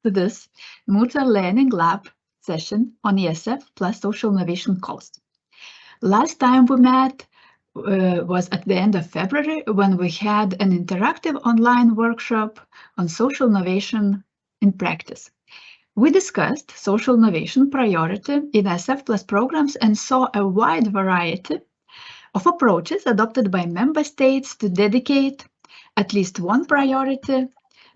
to this Mutual Learning Lab session on ESF plus social innovation calls. Last time we met was at the end of February when we had an interactive online workshop on social innovation in practice. We discussed social innovation priority in ESF Plus programs and saw a wide variety of approaches adopted by member states to dedicate at least one priority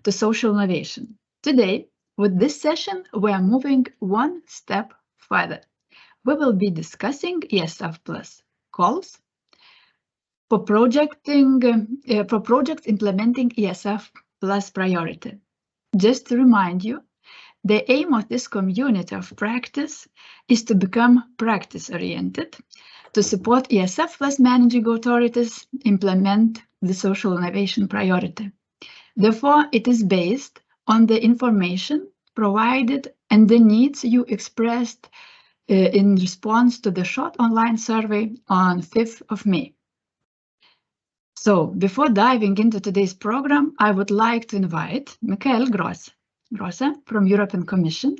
to social innovation. Today, with this session, we are moving one step further. We will be discussing ESF Plus calls for projects implementing ESF Plus priority. Just to remind you, the aim of this community of practice is to become practice-oriented, to support ESF Plus managing authorities implement the social innovation priority. Therefore, it is based on the information provided and the needs you expressed in response to the short online survey on 5th of May. So, before diving into today's program, I would like to invite Michael Grosse from European Commission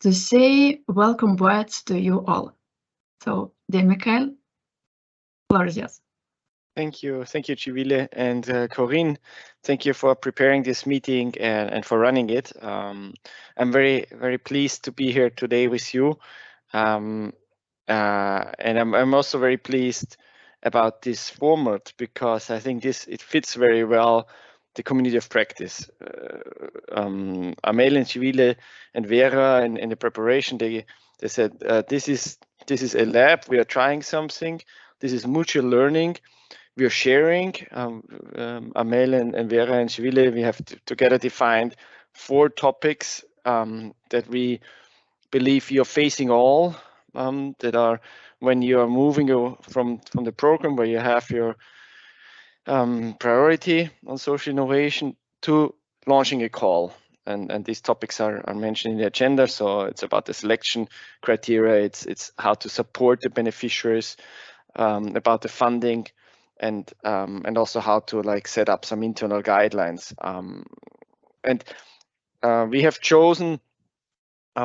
to say welcome words to you all. So, dear Michael, floor is yours. Thank you, Civile, and Corinne. Thank you for preparing this meeting and for running it. I'm very pleased to be here today with you, and I'm also very pleased about this format because I think it fits very well the community of practice. Amel and Civile and Vera in the preparation, they said this is a lab. We are trying something. This is mutual learning. We are sharing. Amel and Vera and Civile, we have together defined 4 topics that we believe you're facing all, that are when you are moving from the program where you have your priority on social innovation to launching a call. And these topics are mentioned in the agenda. So it's about the selection criteria, it's how to support the beneficiaries, about the funding, and also how to set up some internal guidelines. We have chosen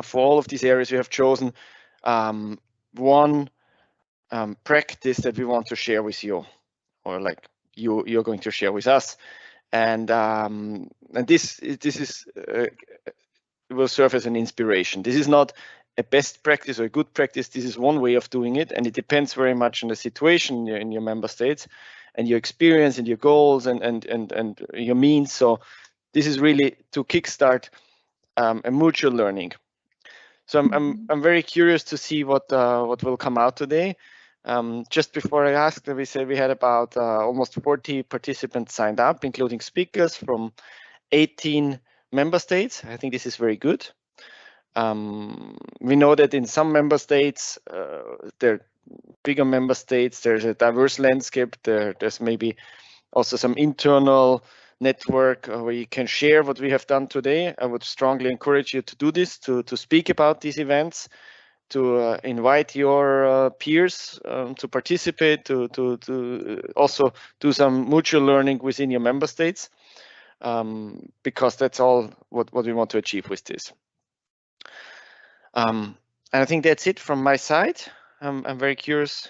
for all of these areas, we have chosen one practice that we want to share with you, or you're going to share with us, and this will serve as an inspiration. This is not a best practice or a good practice. This is one way of doing it, and it depends very much on the situation in your member states and your experience and your goals and your means. So this is really to kickstart a mutual learning. So I'm very curious to see what will come out today. Just before I asked, we said we had about almost 40 participants signed up, including speakers from 18 member states. I think this is very good. We know that in some member states, they're bigger member states, there's a diverse landscape. There's maybe also some internal network where you can share what we have done today. I would strongly encourage you to do this, to speak about these events, to invite your peers to participate, to also do some mutual learning within your member states, because that's all what we want to achieve with this. And I think that's it from my side. I'm very curious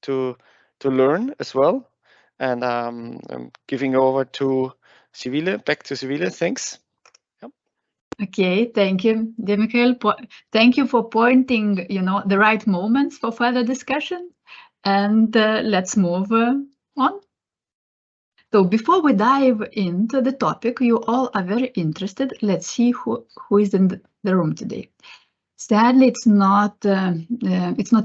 to learn as well, and I'm giving over to Civile, back to Civile. Thanks. Yep. Okay, thank you, dear Michael. Thank you for pointing, the right moments for further discussion. And let's move on. So before we dive into the topic, you all are very interested. Let's see who is in the room today. Sadly, it's not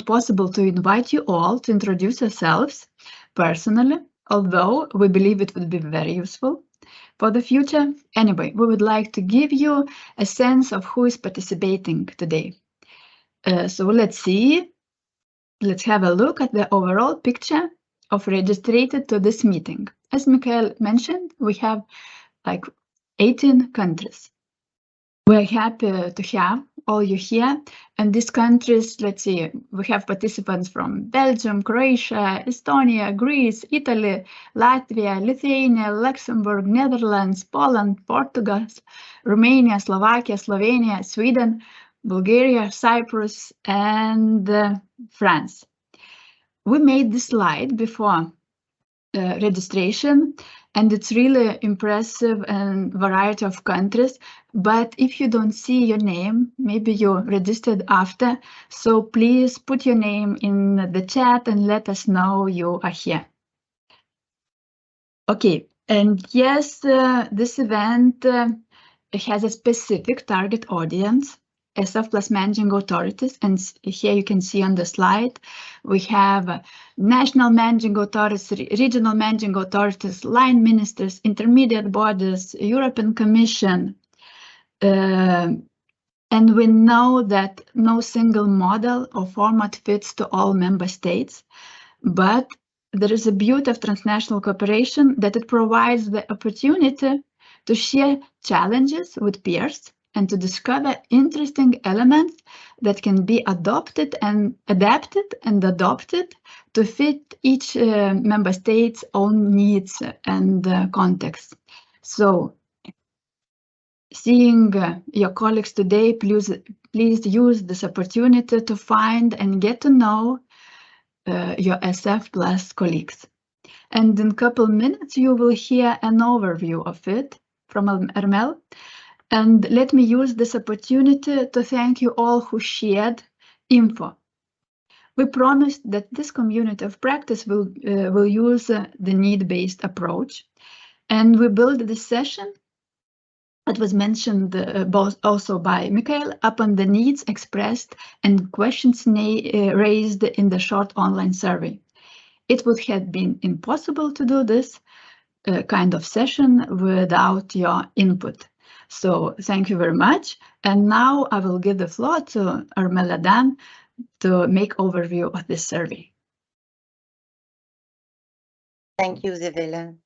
possible to invite you all to introduce yourselves personally, although we believe it would be very useful for the future. Anyway, we would like to give you a sense of who is participating today. So let's see. Let's have a look at the overall picture of registered to this meeting. As Michael mentioned, we have 18 countries. We're happy to have all you here. And these countries, let's see, we have participants from Belgium, Croatia, Estonia, Greece, Italy, Latvia, Lithuania, Luxembourg, Netherlands, Poland, Portugal, Romania, Slovakia, Slovenia, Sweden, Bulgaria, Cyprus, and France. We made this slide before registration, and it's really impressive and variety of countries. But if you don't see your name, maybe you registered after, so please put your name in the chat and let us know you are here. Okay, and yes, this event has a specific target audience, ESF plus managing authorities, and here you can see on the slide, we have national managing authorities, regional managing authorities, line ministers, intermediate bodies, European Commission, and we know that no single model or format fits to all member states, but there is a beauty of transnational cooperation that it provides the opportunity to share challenges with peers and to discover interesting elements that can be adapted and adopted to fit each member state's own needs and context. So, seeing your colleagues today, please use this opportunity to find and get to know your ESF Plus colleagues. And in a couple minutes, you will hear an overview of it from Armel. And let me use this opportunity to thank you all who shared info. We promised that this community of practice will use the need-based approach. And we built this session, it was mentioned both also by Mikhail, upon the needs expressed and questions raised in the short online survey. It would have been impossible to do this kind of session without your input. So thank you very much. And now I will give the floor to Armel Adam to make overview of this survey. Thank you, Zivila,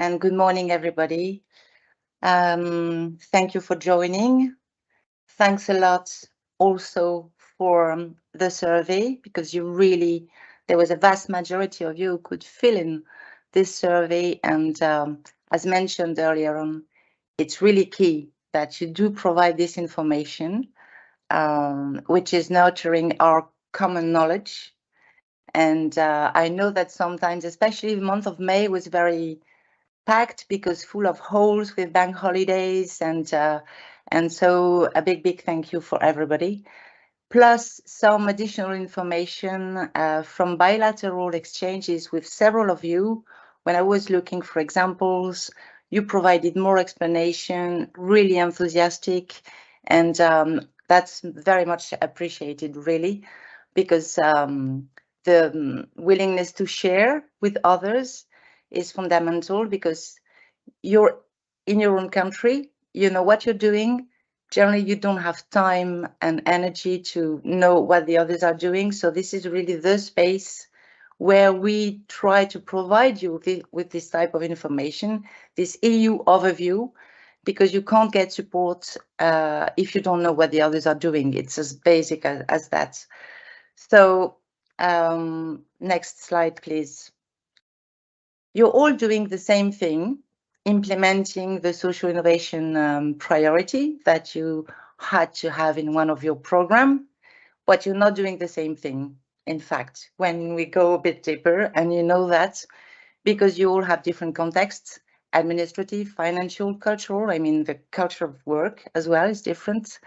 and good morning, everybody. Thank you for joining. Thanks a lot also for the survey, because there was a vast majority of you who could fill in this survey. And as mentioned earlier on, it's really key that you do provide this information, which is nurturing our common knowledge. And I know that sometimes, especially the month of May, was very packed because full of holes with bank holidays, and so a big thank you for everybody. Plus some additional information from bilateral exchanges with several of you. When I was looking for examples, you provided more explanation, really enthusiastic, and that's very much appreciated, really, because the willingness to share with others is fundamental, because you're in your own country, you know what you're doing. Generally, you don't have time and energy to know what the others are doing. So this is really the space where we try to provide you with this type of information, this EU overview, because you can't get support if you don't know what the others are doing. It's as basic as that. So next slide, please. You're all doing the same thing, implementing the social innovation priority that you had to have in one of your program, but you're not doing the same thing. In fact, when we go a bit deeper, and you know that because you all have different contexts, administrative, financial, cultural, I mean, the culture of work as well is different.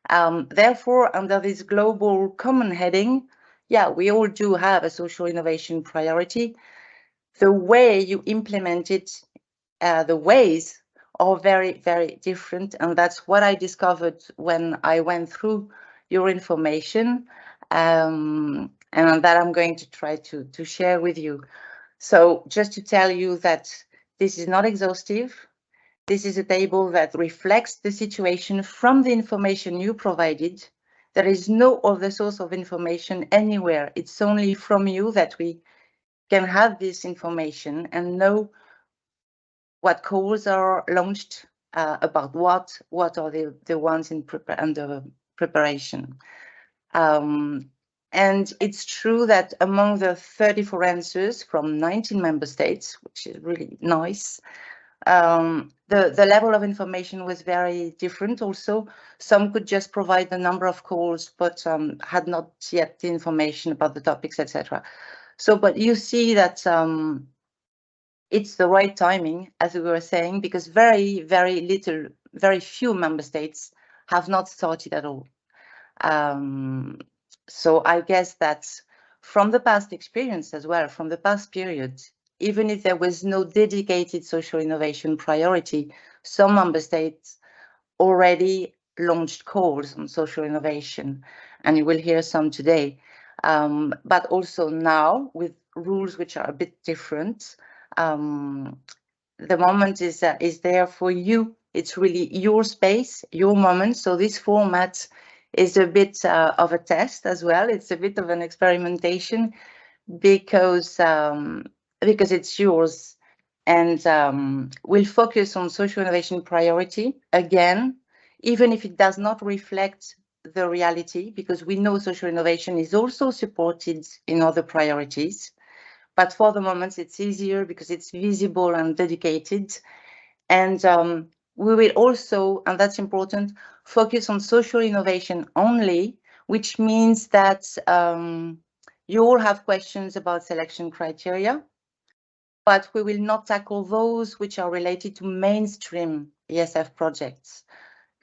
Therefore, under this global common heading, yeah, we all do have a social innovation priority. The way you implement it, the ways are very different, and that's what I discovered when I went through your information, and that I'm going to try to share with you. So just to tell you that this is not exhaustive. This is a table that reflects the situation from the information you provided. There is no other source of information anywhere. It's only from you that we can have this information and know what calls are launched about what are the ones under preparation. And it's true that among the 34 answers from 19 member states, which is really nice, the level of information was very different also. Some could just provide the number of calls, but had not yet the information about the topics, etc. So, but you see that it's the right timing, as we were saying, because very few member states have not started at all. So I guess that from the past experience as well, from the past period, even if there was no dedicated social innovation priority, some member states already launched calls on social innovation, and you will hear some today. But also now with rules which are a bit different, the moment is there for you. It's really your space, your moment. So this format is a bit of a test as well. It's a bit of an experimentation because it's yours, and we'll focus on social innovation priority again, even if it does not reflect the reality, because we know social innovation is also supported in other priorities. But for the moment, it's easier because it's visible and dedicated. And we will also, and that's important, focus on social innovation only, which means that you all have questions about selection criteria, but we will not tackle those which are related to mainstream ESF projects,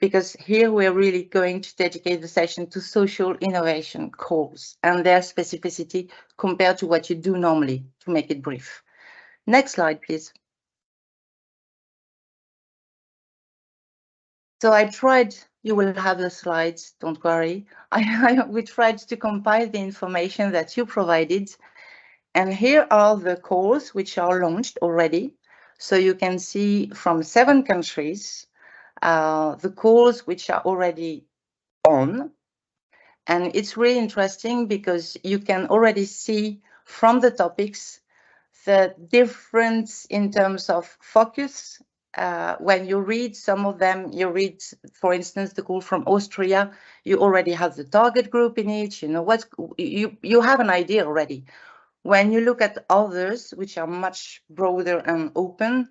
because here we're really going to dedicate the session to social innovation calls and their specificity compared to what you do normally, to make it brief. Next slide, please. So I tried, you will have the slides, don't worry. We tried to compile the information that you provided. And here are the calls which are launched already. So you can see from 7 countries, the calls which are already on. And it's really interesting because you can already see from the topics the difference in terms of focus. When you read some of them, you read, for instance, the call from Austria, you already have the target group in each, you know what, you have an idea already. When you look at others, which are much broader and open,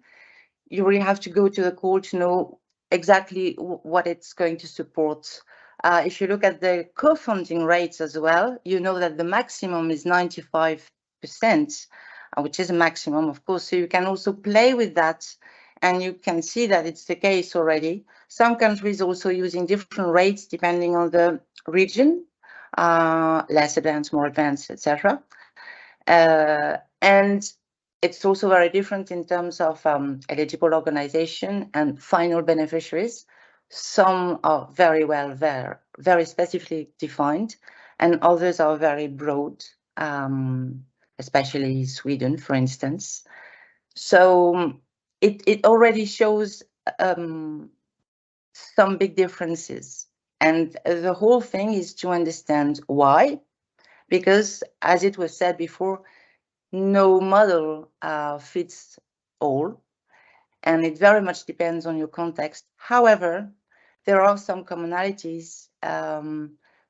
you really have to go to the call to know exactly what it's going to support. If you look at the co-funding rates as well, you know that the maximum is 95%, which is a maximum, of course. So you can also play with that, and you can see that it's the case already. Some countries also using different rates depending on the region, less advanced, more advanced, etc. And it's also very different in terms of eligible organization and final beneficiaries. Some are very well there, very specifically defined, and others are very broad, especially Sweden, for instance. So it already shows some big differences. And the whole thing is to understand why, because as it was said before, no model fits all, and it very much depends on your context. However, there are some commonalities,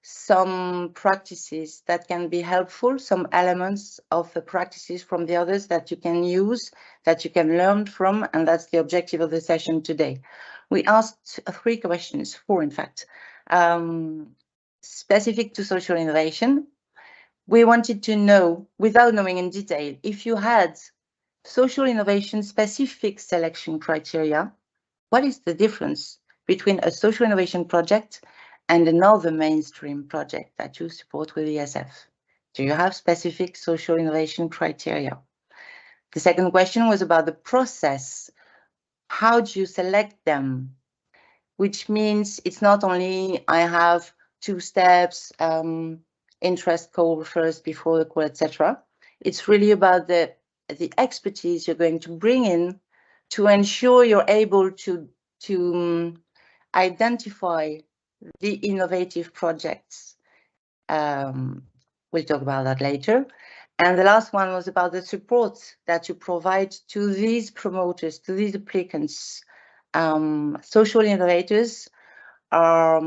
some practices that can be helpful, some elements of the practices from the others that you can use, that you can learn from, and that's the objective of the session today. We asked 3 questions, 4 in fact, specific to social innovation. We wanted to know, without knowing in detail, if you had social innovation specific selection criteria, what is the difference between a social innovation project and another mainstream project that you support with ESF? Do you have specific social innovation criteria? The second question was about the process. How do you select them? Which means it's not only I have 2 steps, interest call first before the call, etc. It's really about the expertise you're going to bring in to ensure you're able to identify the innovative projects. We'll talk about that later. And the last one was about the support that you provide to these promoters, to these applicants. Social innovators are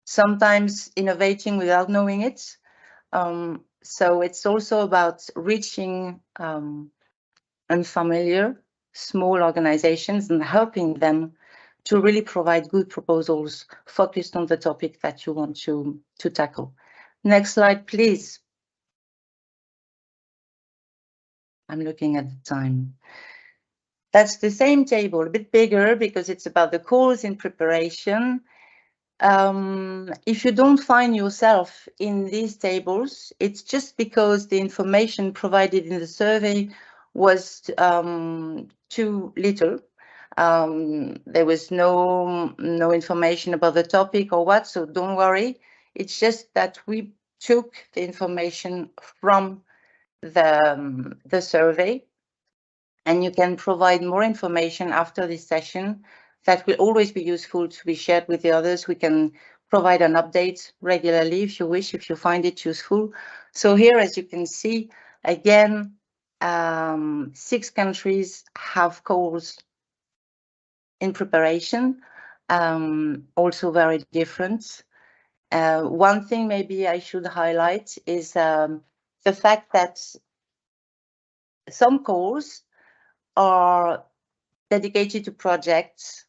sometimes innovating without knowing it. So it's also about reaching unfamiliar small organizations and helping them to really provide good proposals focused on the topic that you want to tackle. Next slide, please. I'm looking at the time. That's the same table, a bit bigger because it's about the calls in preparation. If you don't find yourself in these tables, it's just because the information provided in the survey was too little. There was no information about the topic or what, so don't worry. It's just that we took the information from the survey, and you can provide more information after this session that will always be useful to be shared with the others. We can provide an update regularly if you wish, if you find it useful. So here, as you can see, again, 6 countries have calls in preparation, also very different. One thing maybe I should highlight is the fact that some calls are dedicated to projects,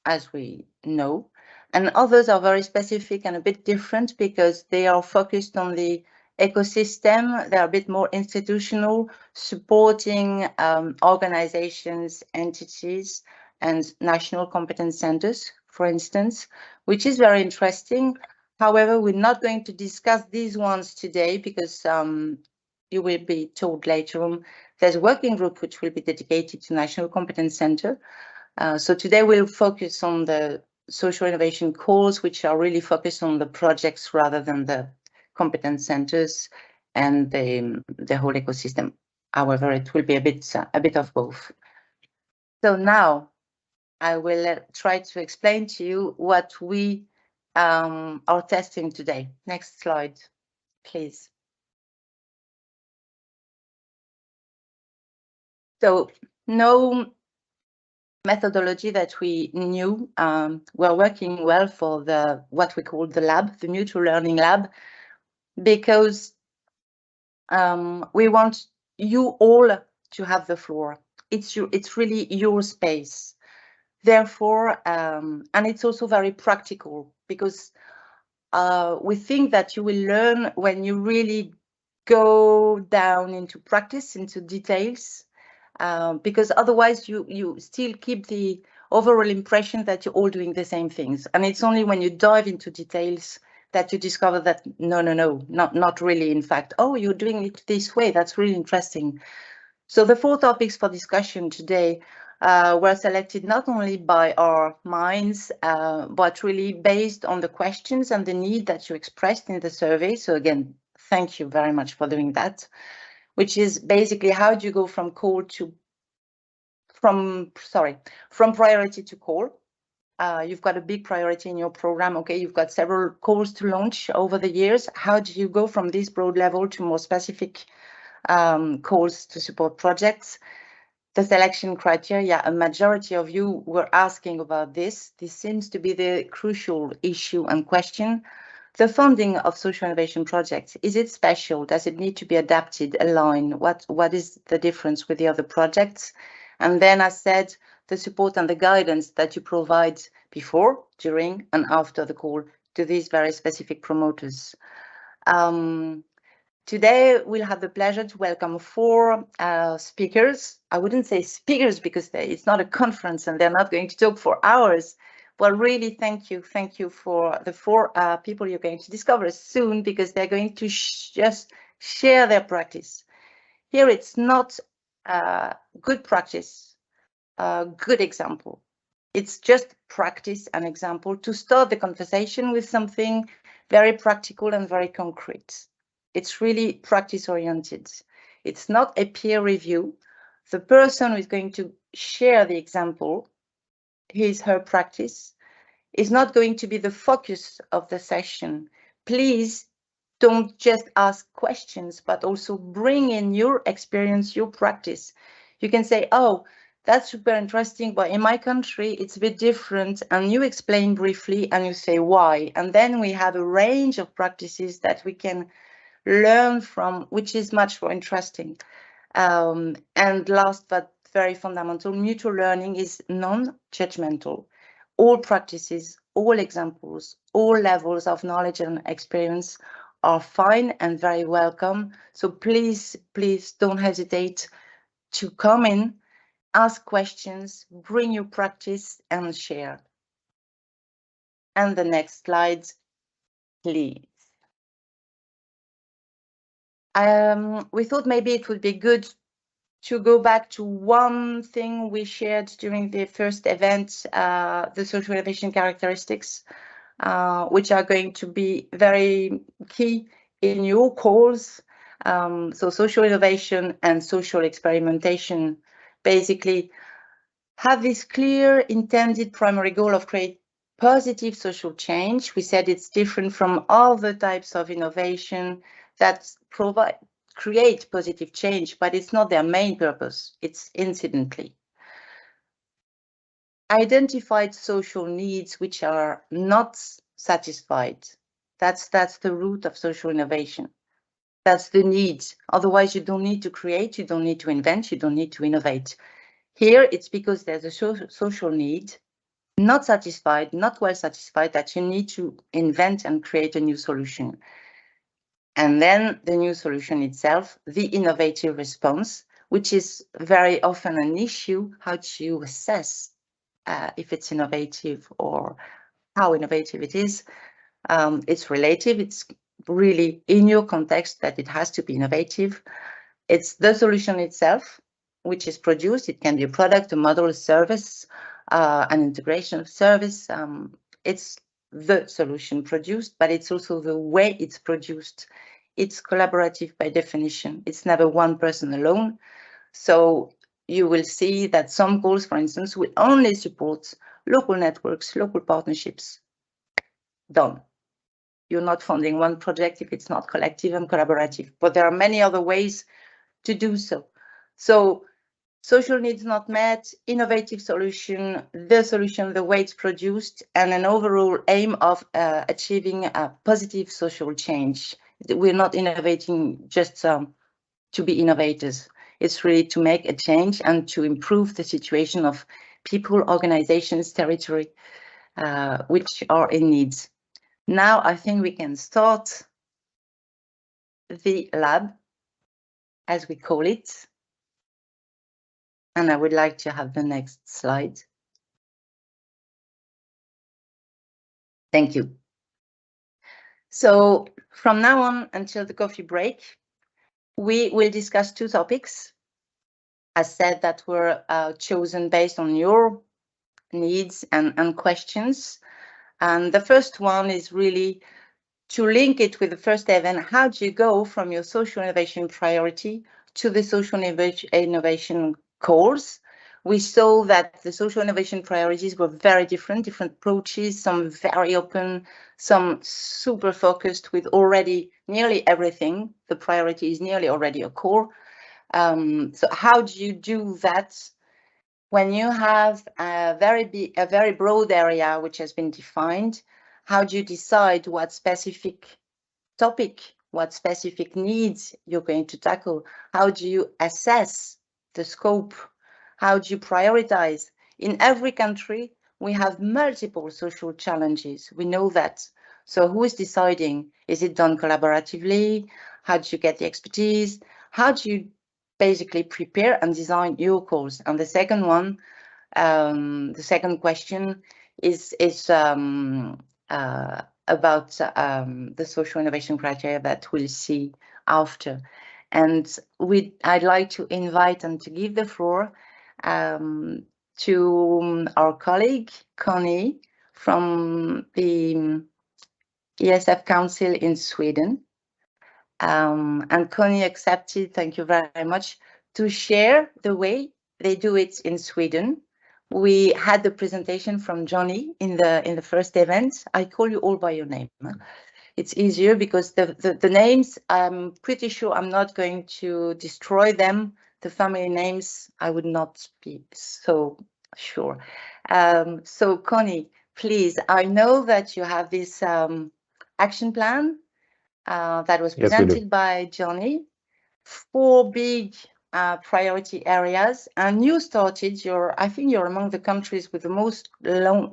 as we know, and others are very specific and a bit different because they are focused on the ecosystem. They're a bit more institutional, supporting organizations, entities, and national competence centers, for instance, which is very interesting. However, we're not going to discuss these ones today because you will be told later on there's a working group which will be dedicated to National Competence Center. So today we'll focus on the social innovation calls, which are really focused on the projects rather than the competence centers and the whole ecosystem. However, it will be a bit of both. So now I will try to explain to you what we are testing today. Next slide, please. So no methodology that we knew were working well for what we call the lab, the mutual learning lab, because we want you all to have the floor. It's really your space. Therefore, and it's also very practical because we think that you will learn when you really go down into practice, into details. Because otherwise you still keep the overall impression that you're all doing the same things. And it's only when you dive into details that you discover that not really, in fact, oh, you're doing it this way. That's really interesting. So the 4 topics for discussion today were selected not only by our minds, but really based on the questions and the need that you expressed in the survey. So again, thank you very much for doing that. Which is basically how do you go from priority to call. You've got a big priority in your program. Okay, you've got several calls to launch over the years. How do you go from this broad level to more specific calls to support projects? The selection criteria, a majority of you were asking about this. This seems to be the crucial issue and question. The funding of social innovation projects, is it special? Does it need to be adapted, aligned? What is the difference with the other projects? And then I said the support and the guidance that you provide before, during, and after the call to these very specific promoters. Today, we'll have the pleasure to welcome 4 speakers. I wouldn't say speakers because it's not a conference and they're not going to talk for hours. Well, really, thank you for the 4 people you're going to discover soon because they're going to just share their practice. Here, it's not good practice, good example. It's just practice and example to start the conversation with something very practical and very concrete. It's really practice oriented. It's not a peer review. The person who is going to share the example, her practice, is not going to be the focus of the session. Please don't just ask questions, but also bring in your experience, your practice. You can say, oh, that's super interesting, but in my country, it's a bit different. And you explain briefly and you say why. And then we have a range of practices that we can learn from, which is much more interesting. And last but very fundamental, mutual learning is non-judgmental. All practices, all examples, all levels of knowledge and experience are fine and very welcome. So please, please don't hesitate to come in, ask questions, bring your practice and share. And the next slide, please. We thought maybe it would be good to go back to one thing we shared during the first event, the social innovation characteristics, which are going to be very key in your calls. So social innovation and social experimentation basically have this clear intended primary goal of create positive social change. We said it's different from other types of innovation that create positive change, but it's not their main purpose. It's incidentally. Identified social needs which are not satisfied. That's the root of social innovation. That's the need. Otherwise, you don't need to create, you don't need to invent, you don't need to innovate. Here, it's because there's a social need, not satisfied, not well satisfied, that you need to invent and create a new solution. And then the new solution itself, the innovative response, which is very often an issue, how to assess if it's innovative or how innovative it is. It's relative, it's really in your context that it has to be innovative. It's the solution itself, which is produced. It can be a product, a model, a service, an integration of service. It's the solution produced, but it's also the way it's produced. It's collaborative by definition. It's never one person alone. So you will see that some goals, for instance, will only support local networks, local partnerships. Done. You're not funding one project if it's not collective and collaborative, but there are many other ways to do so. So social needs not met, innovative solution, the solution, the way it's produced, and an overall aim of achieving a positive social change. We're not innovating just to be innovators. It's really to make a change and to improve the situation of people, organizations, territory, which are in need. Now I think we can start the lab, as we call it. And I would like to have the next slide. Thank you. So from now on until the coffee break, we will discuss two topics, as said, that were chosen based on your needs and questions. And the first one is really to link it with the first event. How do you go from your social innovation priority to the social innovation goals? We saw that the social innovation priorities were very different approaches, some very open, some super focused with already nearly everything. The priority is nearly already a core. So how do you do that when you have a very broad area which has been defined? How do you decide what specific topic, what specific needs you're going to tackle? How do you assess the scope? How do you prioritize? In every country, we have multiple social challenges. We know that. So who is deciding? Is it done collaboratively? How do you get the expertise? How do you basically prepare and design your course? And the second one, the second question is about the social innovation criteria that we'll see after. And I'd like to invite and to give the floor to our colleague, Connie, from the ESF Council in Sweden. And Connie accepted, thank you very much, to share the way they do it in Sweden. We had the presentation from Johnny in the first event. I call you all by your name. It's easier because the names, I'm pretty sure I'm not going to destroy them. the family names, I would not be so sure. So Connie, please, I know that you have this action plan that was presented by Johnny, 4 big priority areas, and you started I think you're among the countries with the most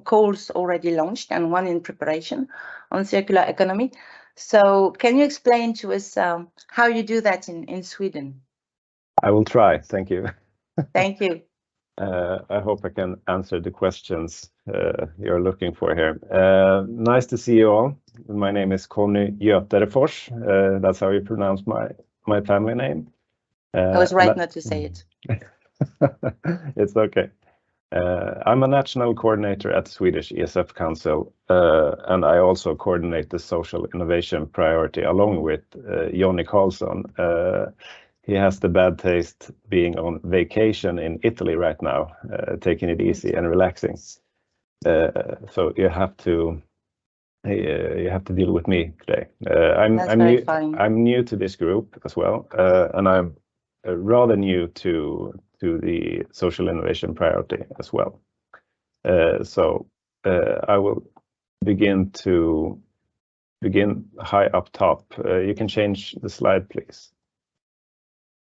calls already launched and one in preparation on circular economy. So can you explain to us how you do that in Sweden? I will try. Thank you. Thank you. I hope I can answer the questions you're looking for here. Nice to see you all. My name is Conny Göterefors. That's how you pronounce my family name. I was right not to say it. It's okay. I'm a national coordinator at the Swedish ESF Council, and I also coordinate the social innovation priority along with Jonny Karlsson. He has the bad taste being on vacation in Italy right now, taking it easy and relaxing. So you have to deal with me today. I'm new to this group as well, and I'm rather new to the social innovation priority as well. So I will begin high up top. You can change the slide, please.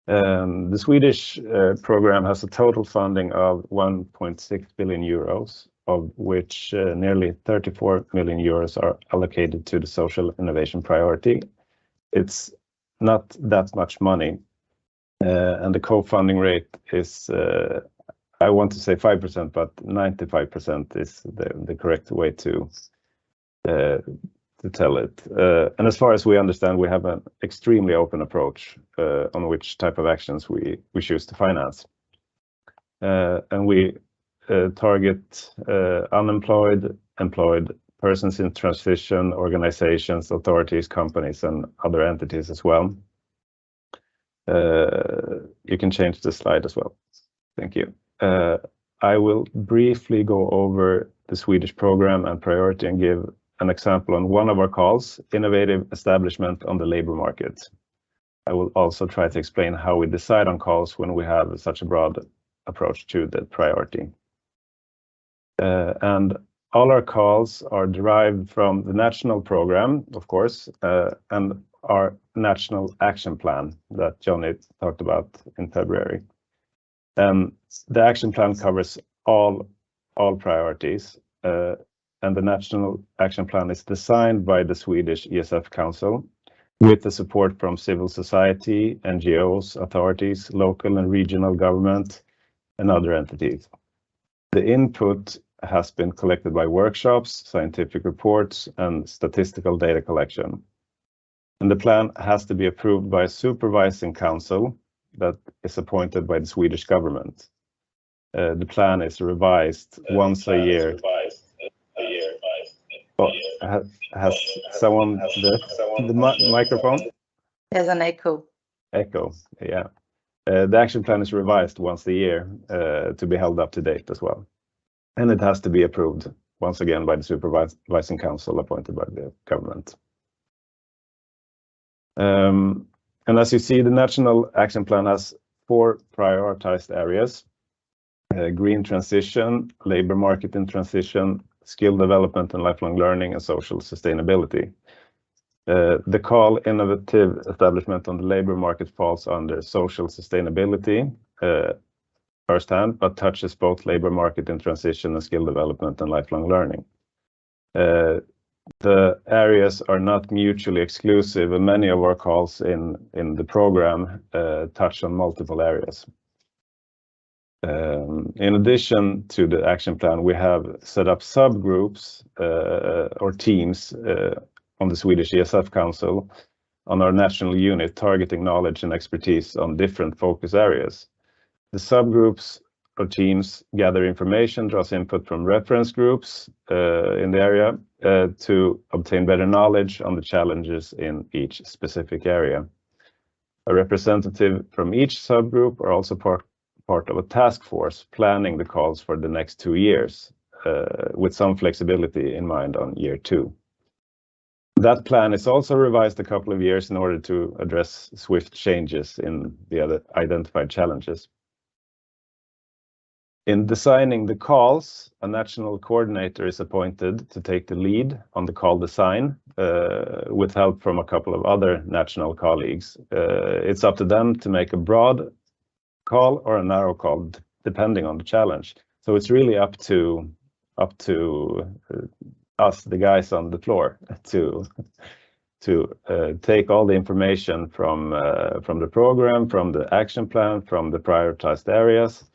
The Swedish program has a total funding of 1.6 billion euros, of which nearly 34 million euros are allocated to the social innovation priority. It's not that much money, and the co-funding rate is, I want to say 5%, but 95% is the correct way to tell it. And as far as we understand, we have an extremely open approach on which type of actions we choose to finance. And we target unemployed, employed, persons in transition, organizations, authorities, companies, and other entities as well. You can change the slide as well. Thank you. I will briefly go over the Swedish program and priority and give an example on one of our calls, innovative establishment on the labor market. I will also try to explain how we decide on calls when we have such a broad approach to the priority. And all our calls are derived from the national program, of course, and our national action plan that Johnny talked about in February. The action plan covers all priorities, and the national action plan is designed by the Swedish ESF Council with the support from civil society, NGOs, authorities, local and regional government, and other entities. The input has been collected by workshops, scientific reports, and statistical data collection. And the plan has to be approved by a supervising council that is appointed by the Swedish government. The plan is revised once a year. Has someone the microphone? There's an echo. Echo, yeah. The action plan is revised once a year to be held up to date as well. And it has to be approved once again by the supervising council appointed by the government. And as you see, the national action plan has 4 prioritized areas: green transition, labor market in transition, skill development and lifelong learning, and social sustainability. The call innovative establishment on the labor market falls under social sustainability firsthand, but touches both labor market in transition and skill development and lifelong learning. The areas are not mutually exclusive, and many of our calls in the program touch on multiple areas. In addition to the action plan, we have set up subgroups or teams on the Swedish ESF Council on our national unit targeting knowledge and expertise on different focus areas. The subgroups or teams gather information, draws input from reference groups in the area to obtain better knowledge on the challenges in each specific area. A representative from each subgroup are also part of a task force planning the calls for the next 2 years, with some flexibility in mind on year 2. That plan is also revised a couple of years in order to address swift changes in the other identified challenges. In designing the calls, a national coordinator is appointed to take the lead on the call design with help from a couple of other national colleagues. It's up to them to make a broad call or a narrow call, depending on the challenge. So it's really up to us, the guys on the floor, to take all the information from the program, from the action plan, from the prioritized areas,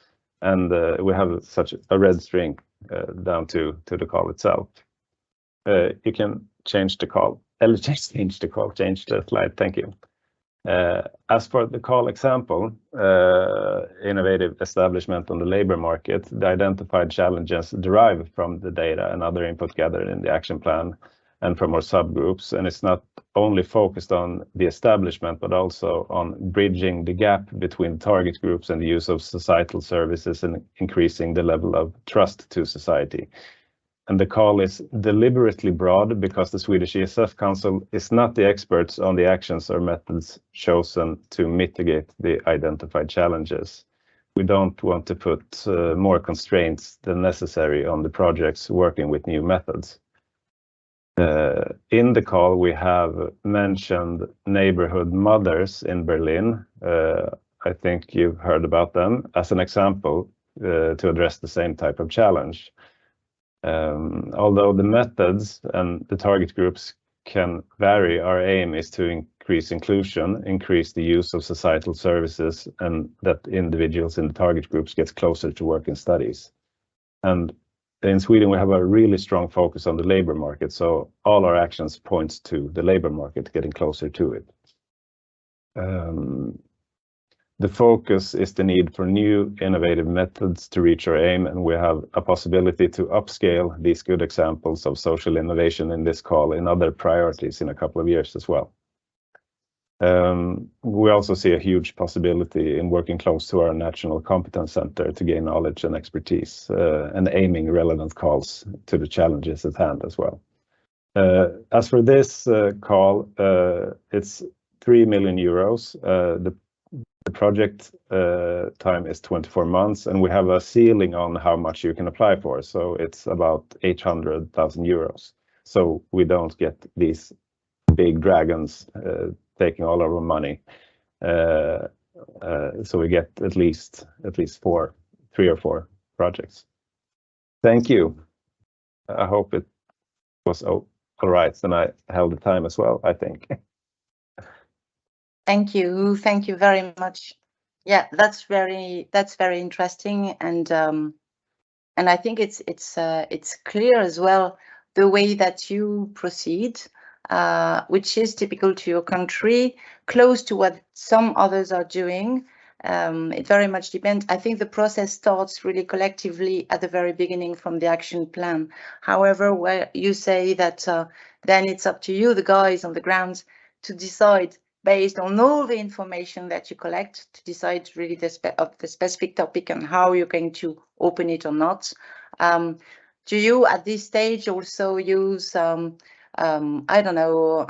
and we have such a red string down to the call itself. You can change the call. Change the slide. Thank you. As for the call example, innovative establishment on the labor market, the identified challenges derive from the data and other input gathered in the action plan and from our subgroups. And it's not only focused on the establishment, but also on bridging the gap between target groups and the use of societal services and increasing the level of trust to society. And the call is deliberately broad because the Swedish ESF Council is not the experts on the actions or methods chosen to mitigate the identified challenges. We don't want to put more constraints than necessary on the projects working with new methods. In the call, we have mentioned neighborhood mothers in Berlin. I think you've heard about them as an example to address the same type of challenge. Although the methods and the target groups can vary, our aim is to increase inclusion, increase the use of societal services, and that individuals in the target groups get closer to work and studies. And in Sweden, we have a really strong focus on the labor market, so all our actions points to the labor market, getting closer to it. The focus is the need for new innovative methods to reach our aim, and we have a possibility to upscale these good examples of social innovation in this call in other priorities in a couple of years as well. We also see a huge possibility in working close to our National Competence Center to gain knowledge and expertise and aiming relevant calls to the challenges at hand as well. As for this call, it's 3 million euros. The project time is 24 months, and we have a ceiling on how much you can apply for. So it's about 800,000 euros. So we don't get these big dragons taking all our money. So we get at least 3 or 4 projects. Thank you. I hope it was all right, and I held the time as well, I think. Thank you very much. Yeah, that's very interesting, and I think it's clear as well the way that you proceed, which is typical to your country, close to what some others are doing. It very much depends. I think the process starts really collectively at the very beginning from the action plan. However, where you say that then it's up to you, the guys on the ground, to decide based on all the information that you collect, to decide really the specific topic and how you're going to open it or not. Do you at this stage also use I don't know,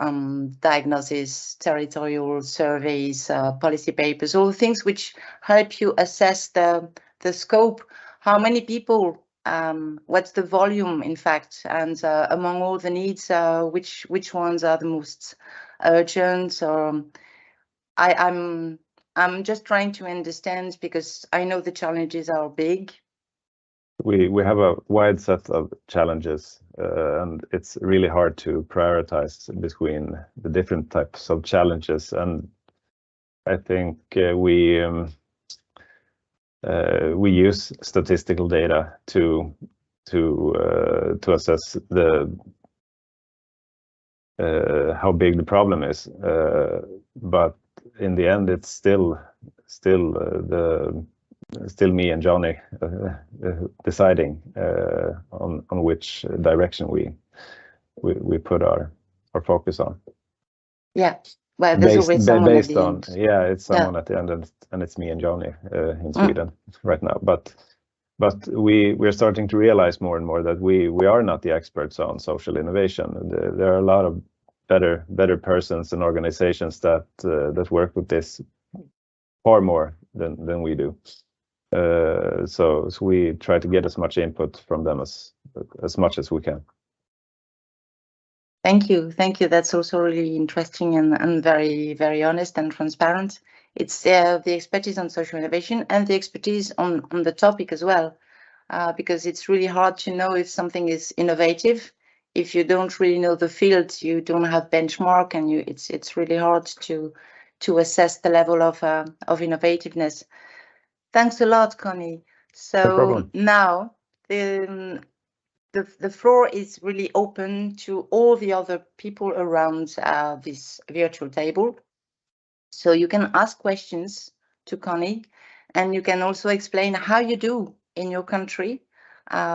diagnosis, territorial surveys, policy papers, all things which help you assess the scope, how many people, what's the volume in fact, and among all the needs, which ones are the most urgent? Or I'm just trying to understand, because I know the challenges are big. We have a wide set of challenges, and it's really hard to prioritize between the different types of challenges. And I think we use statistical data to assess how big the problem is. But in the end, it's still me and Johnny deciding on which direction we put our focus on. Yeah, well, there's always someone based at the on end. Yeah, it's someone at the end, and it's me and Johnny in Sweden right now. But we're starting to realize more and more that we are not the experts on social innovation. There are a lot of better persons and organizations that work with this far more than we do. So we try to get as much input from them as much as we can. Thank you. That's also really interesting and very, very honest and transparent. It's the expertise on social innovation and the expertise on the topic as well, because it's really hard to know if something is innovative. If you don't really know the field, you don't have benchmark, and it's really hard to assess the level of innovativeness. Thanks a lot, Connie. So now the floor is really open to all the other people around this virtual table. So you can ask questions to Connie, and you can also explain how you do in your country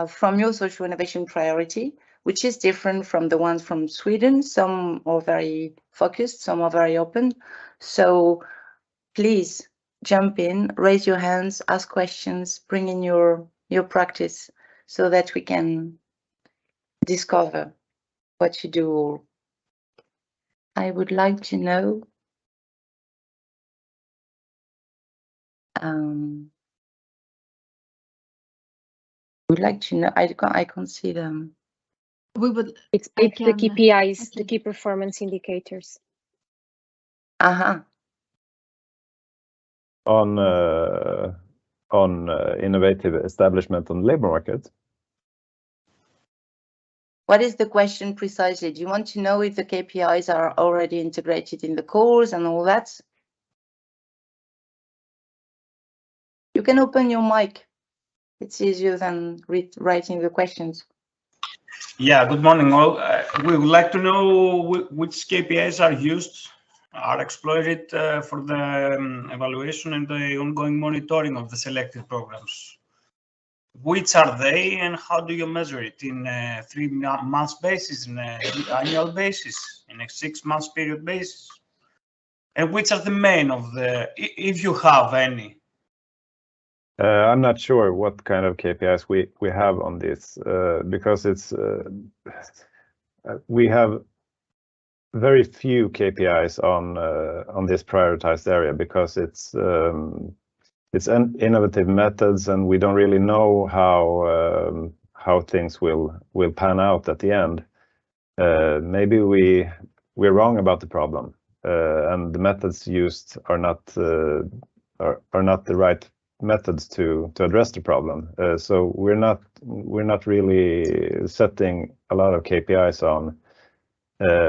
from your social innovation priority, which is different from the ones from Sweden. Some are very focused, some are very open. So please jump in, raise your hands, ask questions, bring in your practice so that we can discover what you do. I would like to know I can't see them. It's the KPIs, the key performance indicators. On innovative establishment on the labor market. What is the question precisely? Do you want to know if the KPIs are already integrated in the calls and all that? You can open your mic. It's easier than writing the questions. Yeah, good morning all. We would like to know which KPIs are exploited for the evaluation and the ongoing monitoring of the selected programs. Which are they, and how do you measure it in a 3 months basis, in an annual basis, in a 6 months period basis? And which are the main of the, if you have any? I'm not sure what kind of KPIs we have on this because it's we have very few KPIs on this prioritized area because it's innovative methods, and we don't really know how things will pan out at the end. Maybe we're wrong about the problem, and the methods used are not the right methods to address the problem. So we're not really setting a lot of KPIs on.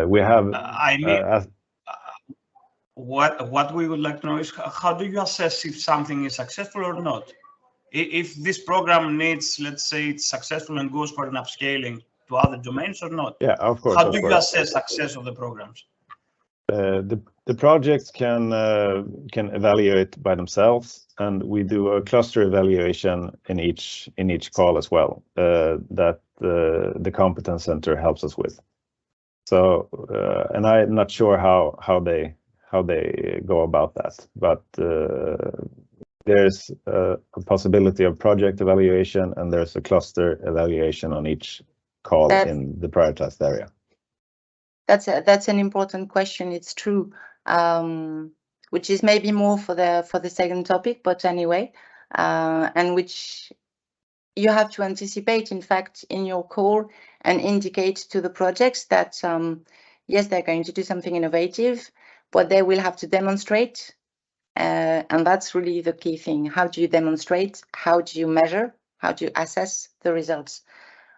We have. What we would like to know is how do you assess if something is successful or not? If this program needs, let's say, it's successful and goes for an upscaling to other domains or not? Yeah, of course. How do you assess success of the programs? The projects can evaluate by themselves, and we do a cluster evaluation in each call as well that the competence center helps us with. So, and I'm not sure how they go about that, but there's a possibility of project evaluation, and there's a cluster evaluation on each call in the prioritized area. That's an important question. It's true, which is maybe more for the second topic, but anyway, and which you have to anticipate, in fact, in your call and indicate to the projects that yes, they're going to do something innovative, but they will have to demonstrate, and that's really the key thing. How do you demonstrate? How do you measure? How do you assess the results?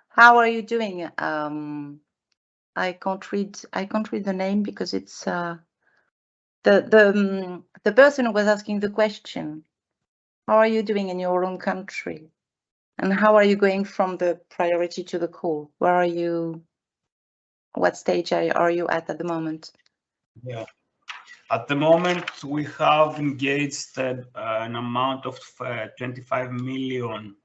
How are you doing? I can't read the name because it's the person who was asking the question. How are you doing in your own country? And how are you going from the priority to the call? Where are you? What stage are you at the moment? Yeah, at the moment we have engaged an amount of 25 million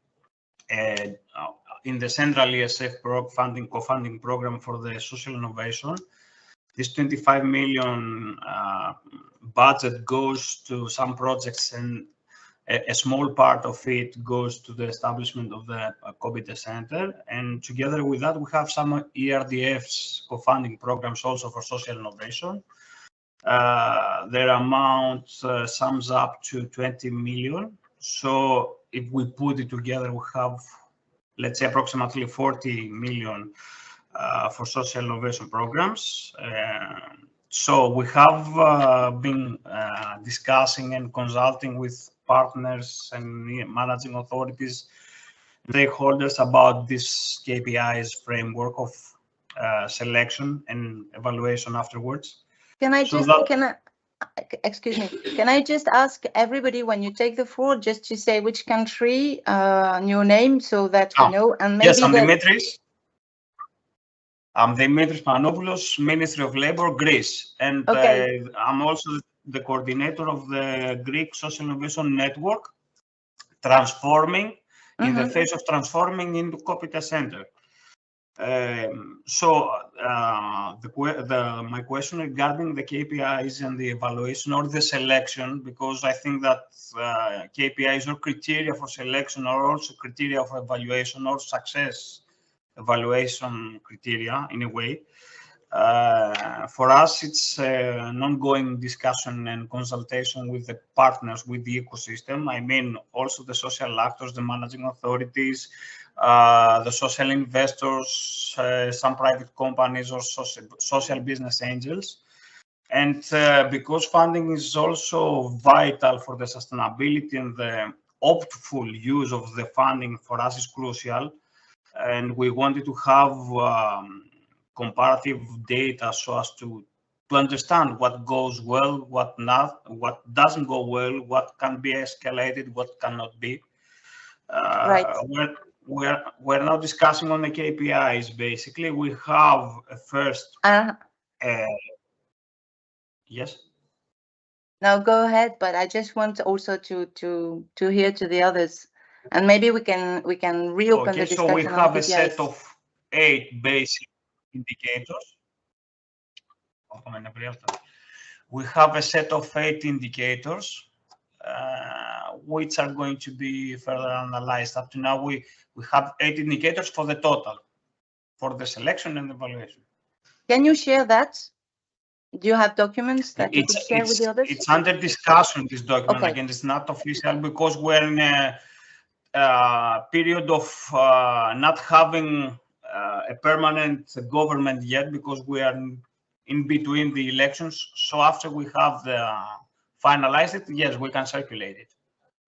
in the central ESF co-funding program for the social innovation. This 25 million budget goes to some projects and a small part of it goes to the establishment of the competence center, and together with that, we have some ERDF's co-funding programs also for social innovation. Their amount sums up to 20 million. So if we put it together, we have, let's say, approximately 40 million for social innovation programs. So we have been discussing and consulting with partners and managing authorities, stakeholders about this KPIs framework of selection and evaluation afterwards. Can I just, excuse me, can I just ask everybody when you take the floor just to say which country, your name, so that we know, and maybe yes, I'm Dimitris. I'm Dimitris Panopoulos, Ministry of Labour, Greece, and okay. I'm also the coordinator of the Greek Social Innovation Network, transforming in the phase of transforming into competence center. My question regarding the KPIs and the evaluation or the selection, because I think that KPIs or criteria for selection are also criteria for evaluation or success evaluation criteria in a way. For us, it's an ongoing discussion and consultation with the partners, with the ecosystem. I mean, also the social actors, the managing authorities, the social investors, some private companies or social business angels. And because funding is also vital for the sustainability and the optimal use of the funding for us is crucial. And we wanted to have comparative data so as to understand what goes well, what not, what doesn't go well, what can be escalated, what cannot be. Right. We're now discussing on the KPIs. Basically, we have a first. Yes. No, go ahead. But I just want also to hear to the others, and maybe we can reopen the discussion. So we have a set of 8 basic indicators. We have a set of 8 indicators, which are going to be further analyzed. Up to now, we have 8 indicators for the total, for the selection and evaluation. Can you share that? Do you have documents that you could share with the others? It's under discussion, this document. Okay. Again, it's not official because we're in a period of not having a permanent government yet, because we are in between the elections. So after we have finalized it, yes, we can circulate it.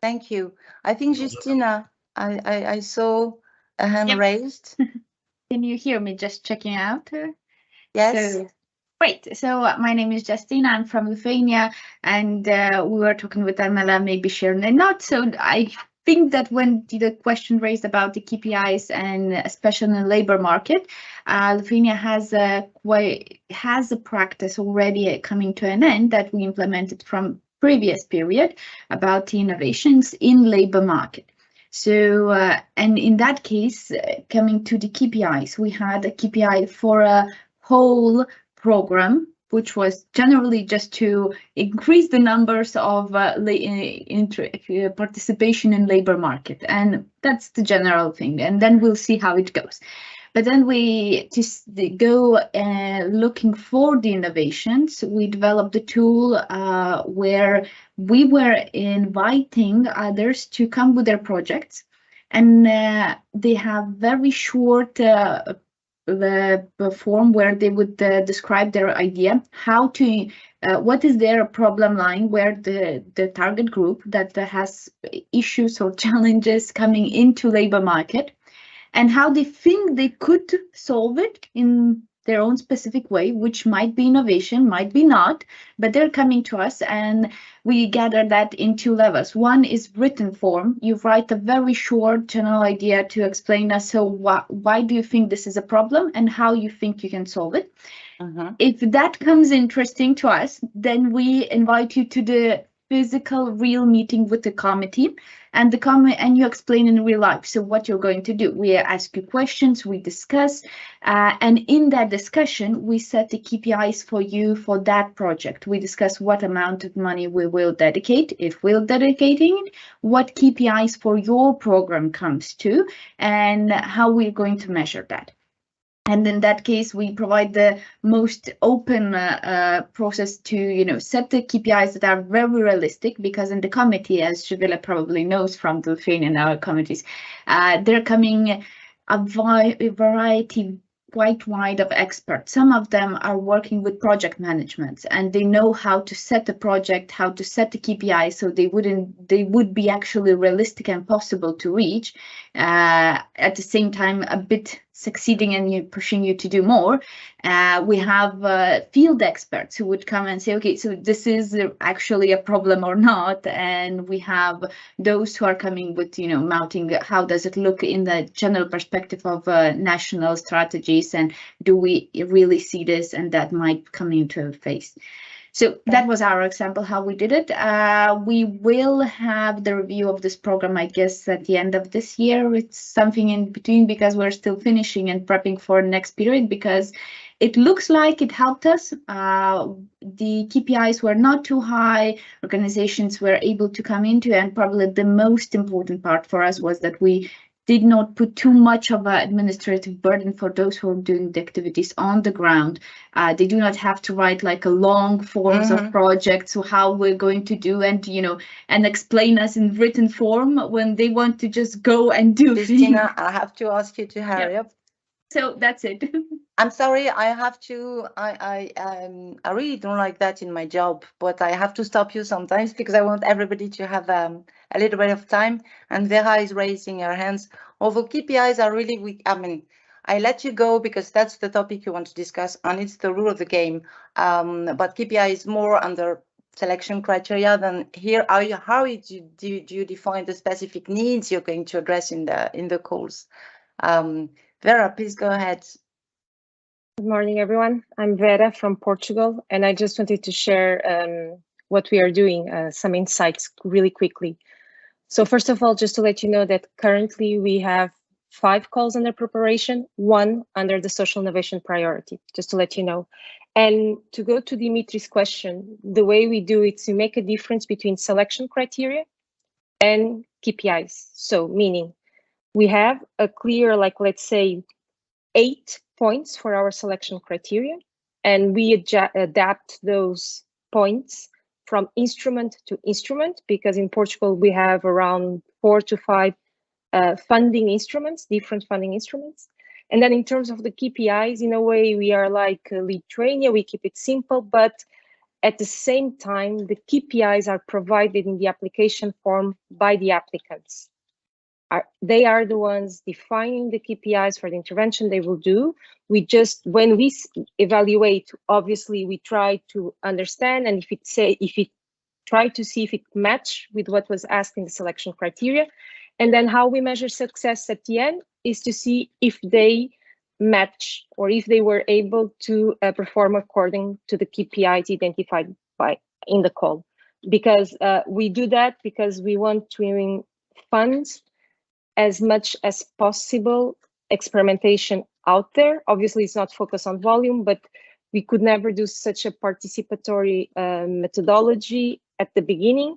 Thank you. I think Justina, I saw a hand raised. Can you hear me? Just checking out. Yes. So, great. So my name is Justina. I'm from Lithuania, and we were talking with Armela, maybe sharing a note. So I think that when the question raised about the KPIs and especially in the labor market, Lithuania has a practice already coming to an end that we implemented from previous period about the innovations in labor market. So and in that case, coming to the KPIs, we had a KPI for a whole program, which was generally just to increase the numbers of participation in labor market. And that's the general thing. And then we'll see how it goes. But then we just go looking for the innovations. We developed a tool where we were inviting others to come with their projects. And they have very short the form where they would describe their idea, how to, what is their problem line, where the target group that has issues or challenges coming into labor market, and how they think they could solve it in their own specific way, which might be innovation, might be not, but they're coming to us and we gather that in 2 levels. One is written form. You write a very short general idea to explain us, so why do you think this is a problem and how you think you can solve it. If that comes interesting to us, then we invite you to the physical, real meeting with the committee, and you explain in real life. So what you're going to do, we ask you questions, we discuss, and in that discussion, we set the KPIs for you for that project. We discuss what amount of money we will dedicate, if we're dedicating it, what KPIs for your program comes to, and how we're going to measure that. And in that case, we provide the most open process to, set the KPIs that are very realistic, because in the committee, as Shivila probably knows from the Lithuanian committees, they're coming a variety quite wide of experts. Some of them are working with project management, and they know how to set the project, how to set the KPIs, so they would be actually realistic and possible to reach. At the same time, a bit succeeding and pushing you to do more. We have field experts who would come and say, okay, so this is actually a problem or not. And we have those who are coming with, mounting, how does it look in the general perspective of national strategies, and do we really see this, and that might come into face. So that was our example, how we did it. We will have the review of this program, I guess, at the end of this year. It's something in between, because we're still finishing and prepping for next period, because it looks like it helped us. The KPIs were not too high. Organizations were able to come into, and probably the most important part for us was that we did not put too much of an administrative burden for those who are doing the activities on the ground. They do not have to write like a long forms of projects, so how we're going to do, and and explain us in written form when they want to just go and do Christina, things. I have to ask you to hurry up. So that's it. I'm sorry, I have to, I really don't like that in my job, but I have to stop you sometimes, because I want everybody to have a little bit of time. And Vera is raising her hands. Although KPIs are really weak, I let you go because that's the topic you want to discuss, and it's the rule of the game. But KPI is more under selection criteria than here. How do you define the specific needs you're going to address in the calls? Vera, please go ahead. Good morning, everyone. I'm Vera from Portugal, and I just wanted to share what we are doing, some insights really quickly. So first of all, just to let you know that currently we have 5 calls under preparation, 1 under the social innovation priority, just to let you know. And to go to Dimitri's question, the way we do it is we make a difference between selection criteria and KPIs. So meaning we have a clear, like, let's say 8 points for our selection criteria, and we adapt those points from instrument to instrument, because in Portugal we have around 4 to 5 funding instruments, different funding instruments. And then in terms of the KPIs, in a way we are like Lithuania, we keep it simple, but at the same time the KPIs are provided in the application form by the applicants. They are the ones defining the KPIs for the intervention they will do. We just, when we evaluate, obviously we try to understand, and if it try to see if it match with what was asked in the selection criteria. And then how we measure success at the end is to see if they match, or if they were able to perform according to the KPIs identified in the call. Because we do that because we want to fund as much as possible experimentation out there. Obviously, it's not focused on volume, but we could never do such a participatory methodology at the beginning.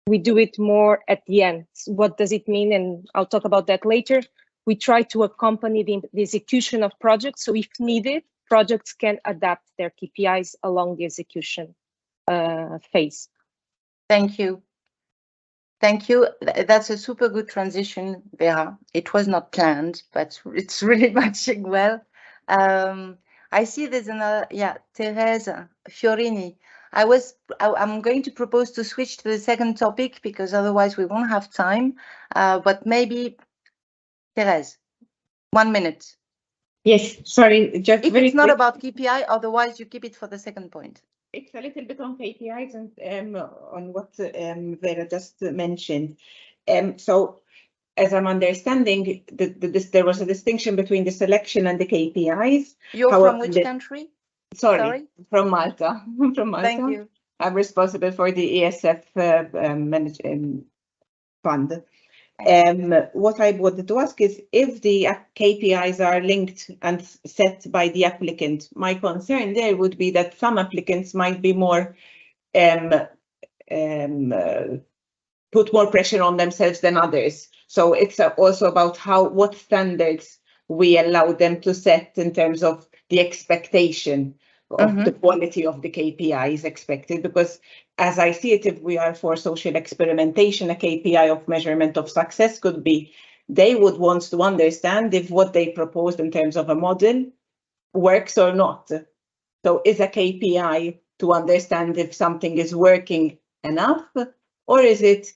We do it more at the end. What does it mean? And I'll talk about that later. We try to accompany the execution of projects. So if needed, projects can adapt their KPIs along the execution phase. Thank you. Thank you. That's a super good transition, Vera. It was not planned, but it's really matching well. I see there's another, Teresa Fiorini. I'm going to propose to switch to the second topic, because otherwise we won't have time. But maybe, Therese, 1 minute. Yes, sorry, just if very it's not quick. about KPI, otherwise you keep it for the second point. It's a little bit on KPIs and on what Vera just mentioned. So, as I'm understanding, there was a distinction between the selection and the KPIs. You're from which country? Sorry, from Malta. From Malta. Thank you. I'm responsible for the ESF management fund. What I wanted to ask is if the KPIs are linked and set by the applicant. My concern there would be that some applicants might be more put more pressure on themselves than others. So it's also about what standards we allow them to set in terms of the expectation of the quality of the KPIs expected, because as I see it, if we are for social experimentation, a KPI of measurement of success could be they would want to understand if what they proposed in terms of a model works or not. So is a KPI to understand if something is working enough, or is it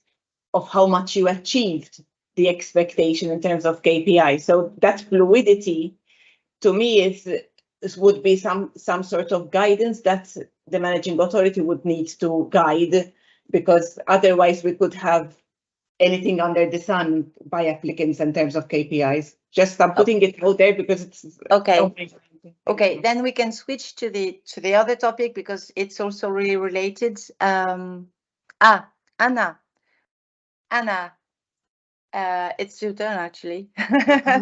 of how much you achieved the expectation in terms of KPI? So that fluidity to me would be some sort of guidance that the managing authority would need to guide, because otherwise we could have anything under the sun by applicants in terms of KPIs. Just I'm putting it out there because it's okay. Okay, then we can switch to the other topic because it's also really related. Anna, it's your turn actually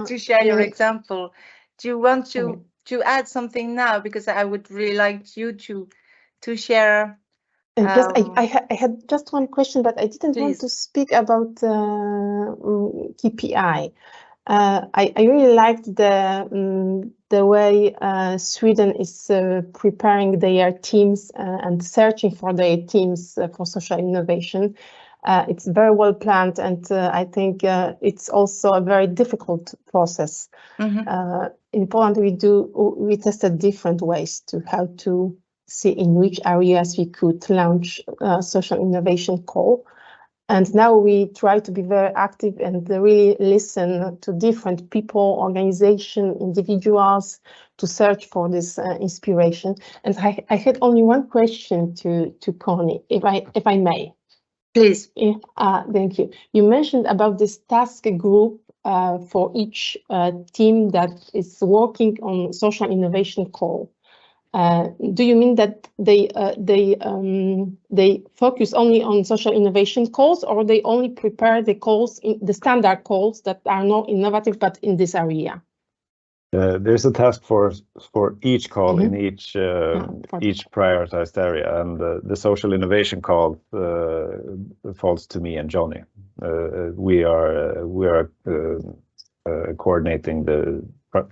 to share your example. Do you want to add something now? Because I would really like you to share. Yes, I had just one question, but I didn't want to speak about KPI. I really liked the way Sweden is preparing their teams and searching for their teams for social innovation. It's very well planned, and I think it's also a very difficult process. In Poland, we tested different ways to how to see in which areas we could launch social innovation call. And now we try to be very active and really listen to different people, organizations, individuals to search for this inspiration. And I had only one question to Connie, if I may. Please. Thank you. You mentioned about this task group for each team that is working on social innovation call. Do you mean that they focus only on social innovation calls, or they only prepare the calls, the standard calls that are not innovative but in this area? There's a task force for each call in each prioritized area, and the social innovation call falls to me and Johnny. We are coordinating the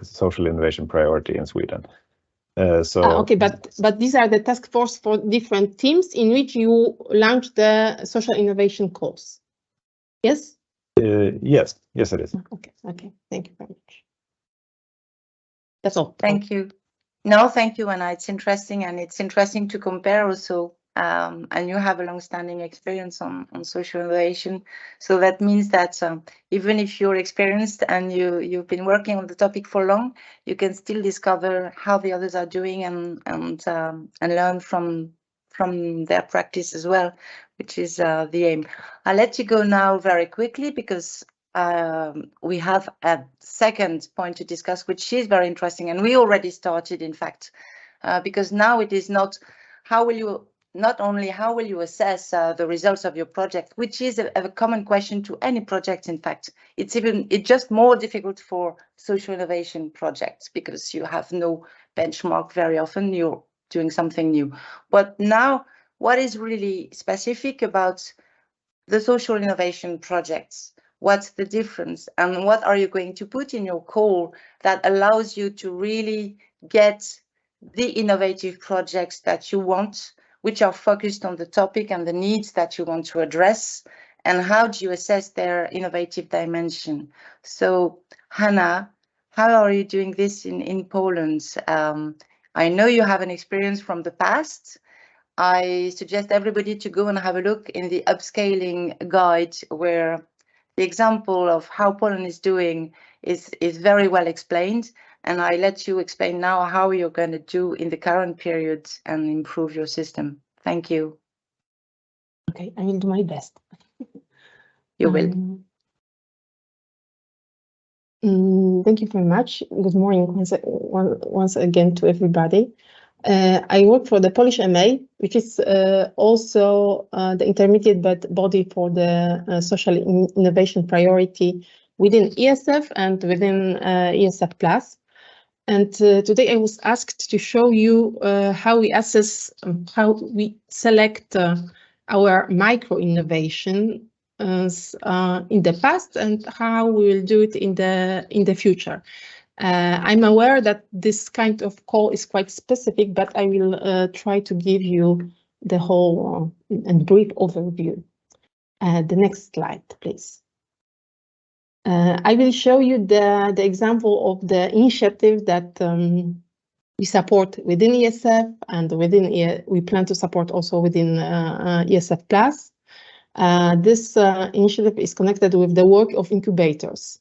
social innovation priority in Sweden. Okay, but these are the task force for different teams in which you launch the social innovation calls. Yes. Yes, it is. Okay. Thank you very much. That's all. Thank you. No, thank you, Anna. It's interesting, and it's interesting to compare also. And you have a long-standing experience on social innovation, so that means that even if you're experienced and you've been working on the topic for long, you can still discover how the others are doing and learn from their practice as well, which is the aim. I'll let you go now very quickly because we have a second point to discuss, which is very interesting, and we already started, in fact, because now it is not only how will you assess the results of your project, which is a common question to any project. In fact, it's just more difficult for social innovation projects because you have no benchmark very often. You're doing something new. But now, what is really specific about the social innovation projects? What's the difference, and what are you going to put in your call that allows you to really get the innovative projects that you want, which are focused on the topic and the needs that you want to address, and how do you assess their innovative dimension? So, Hannah, how are you doing this in Poland? I know you have an experience from the past. I suggest everybody to go and have a look in the upscaling guide, where the example of how Poland is doing is very well explained. And I let you explain now how you're going to do in the current period and improve your system. Thank you. Okay, I will do my best. You will. Thank you very much. Good morning once again to everybody. I work for the Polish MA, which is also the intermediate body for the social innovation priority within ESF and within ESF Plus. And today I was asked to show you how we assess, how we select our micro innovation in the past and how we will do it in the future. I'm aware that this kind of call is quite specific, but I will try to give you the whole and brief overview. The next slide, please. I will show you the example of the initiative that we support within ESF and we plan to support also within ESF Plus. This initiative is connected with the work of incubators.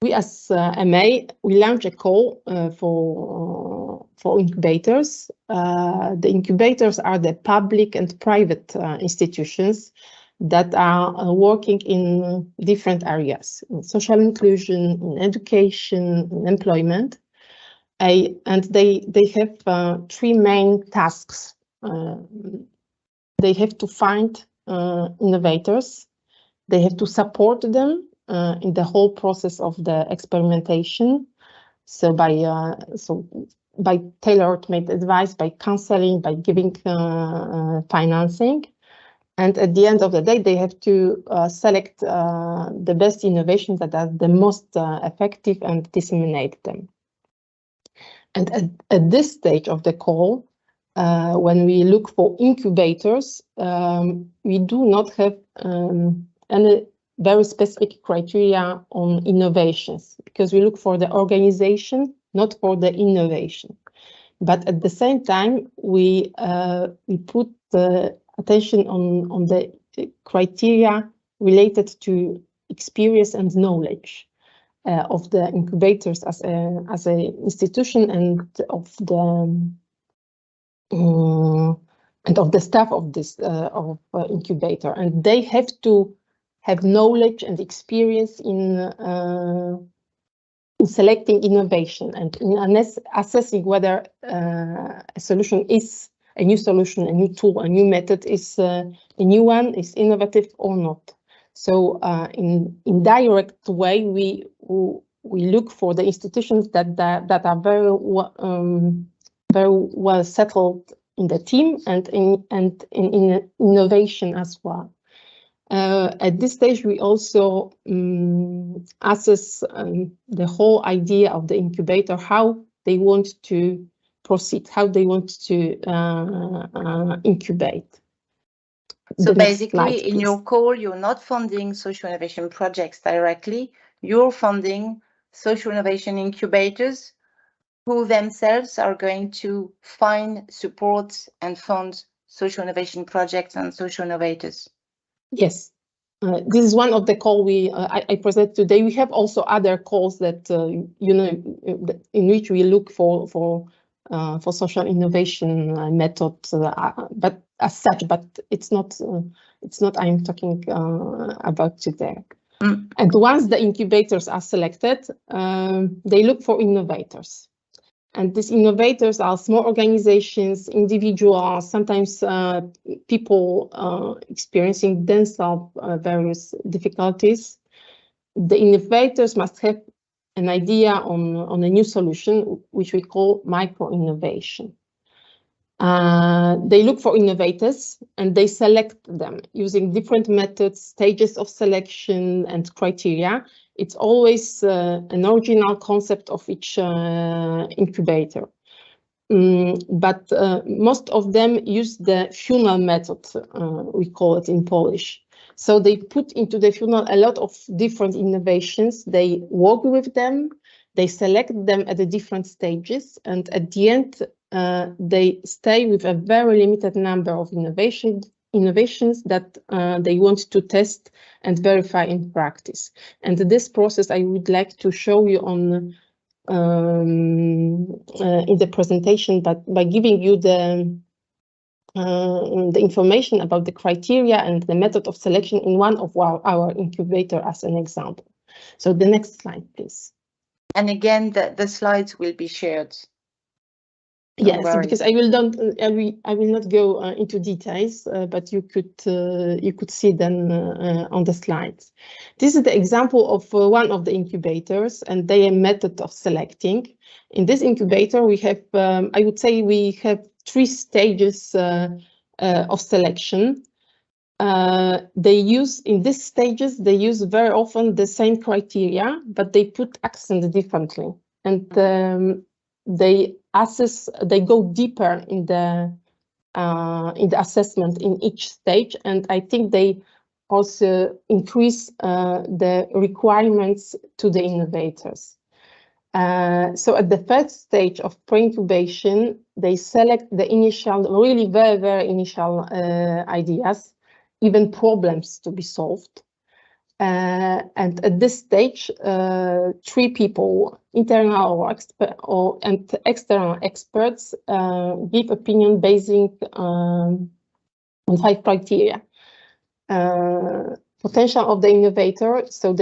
We as MA, we launch a call for incubators. The incubators are the public and private institutions that are working in different areas, in social inclusion, in education, in employment. And they have three main tasks. They have to find innovators. They have to support them in the whole process of the experimentation. So by tailor-made advice, by counseling, by giving financing. And at the end of the day, they have to select the best innovations that are the most effective and disseminate them. And at this stage of the call, when we look for incubators, we do not have any very specific criteria on innovations, because we look for the organization, not for the innovation. But at the same time, we put the attention on the criteria related to experience and knowledge of the incubators as a institution and of the staff of this incubator, and they have to have knowledge and experience in selecting innovation and in assessing whether a solution is a new solution, a new tool, a new method is a new one, is innovative or not. So in direct way, we look for the institutions that are very well settled in the team and in innovation as well. At this stage, we also assess the whole idea of the incubator, how they want to proceed, how they want to incubate. So basically, in your call, you're not funding social innovation projects directly, you're funding social innovation incubators who themselves are going to find, support and fund social innovation projects and social innovators. Yes, this is one of the calls I present today. We have also other calls that in which we look for social innovation methods, but as such, but it's not I'm talking about today. And once the incubators are selected, they look for innovators. And these innovators are small organizations, individuals, sometimes people experiencing themselves various difficulties. The innovators must have an idea on a new solution, which we call micro-innovation. They look for innovators and they select them using different methods, stages of selection and criteria. It's always an original concept of each incubator. But most of them use the funnel method, we call it in Polish. So they put into the funnel a lot of different innovations. They work with them, they select them at the different stages, and at the end, they stay with a very limited number of innovations that they want to test and verify in practice. And this process I would like to show you on in the presentation, but by giving you the information about the criteria and the method of selection in one of our incubator as an example. So the next slide, please. And again, the slides will be shared. Yes, because I will not go into details, but you could see them on the slides. This is the example of one of the incubators and their method of selecting. In this incubator, we have, I would say, we have 3 stages of selection. They use, in these stages, they use very often the same criteria, but they put accent differently, and they go deeper in the assessment in each stage, and I think they also increase the requirements to the innovators. So at the first stage of pre-incubation, they select the initial, really very, very initial ideas, even problems to be solved. And at this stage, 3 people, internal and external experts, give opinion basing on 5 criteria. Potential of the innovator, so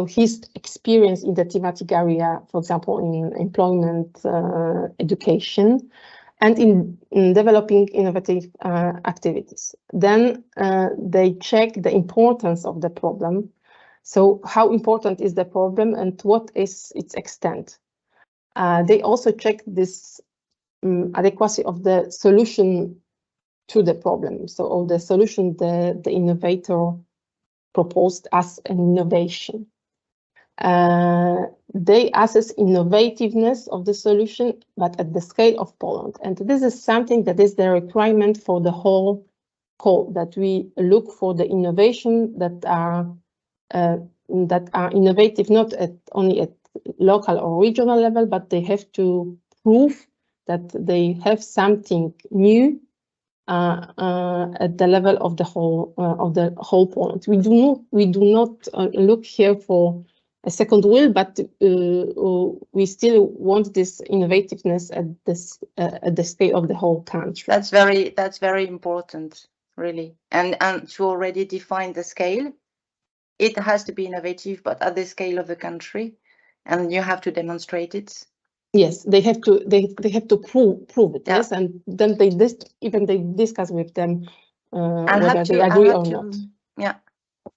his experience in the thematic area, for example, in employment, education, and in developing innovative activities. Then they check the importance of the problem. So how important is the problem and what is its extent? They also check this adequacy of the solution to the problem. So of the solution the innovator proposed as an innovation. They assess innovativeness of the solution, but at the scale of Poland. And this is something that is the requirement for the whole call, that we look for the innovation that are innovative, not only at local or regional level, but they have to prove that they have something new at the level of the whole Poland. We do not look here for a second wheel, but we still want this innovativeness at the scale of the whole country. That's very important, really, and to already define the scale. It has to be innovative, but at the scale of the country, and you have to demonstrate it. Yes, they have to prove it. Yeah. Yes, and then they discuss with them whether they agree or not. Yeah.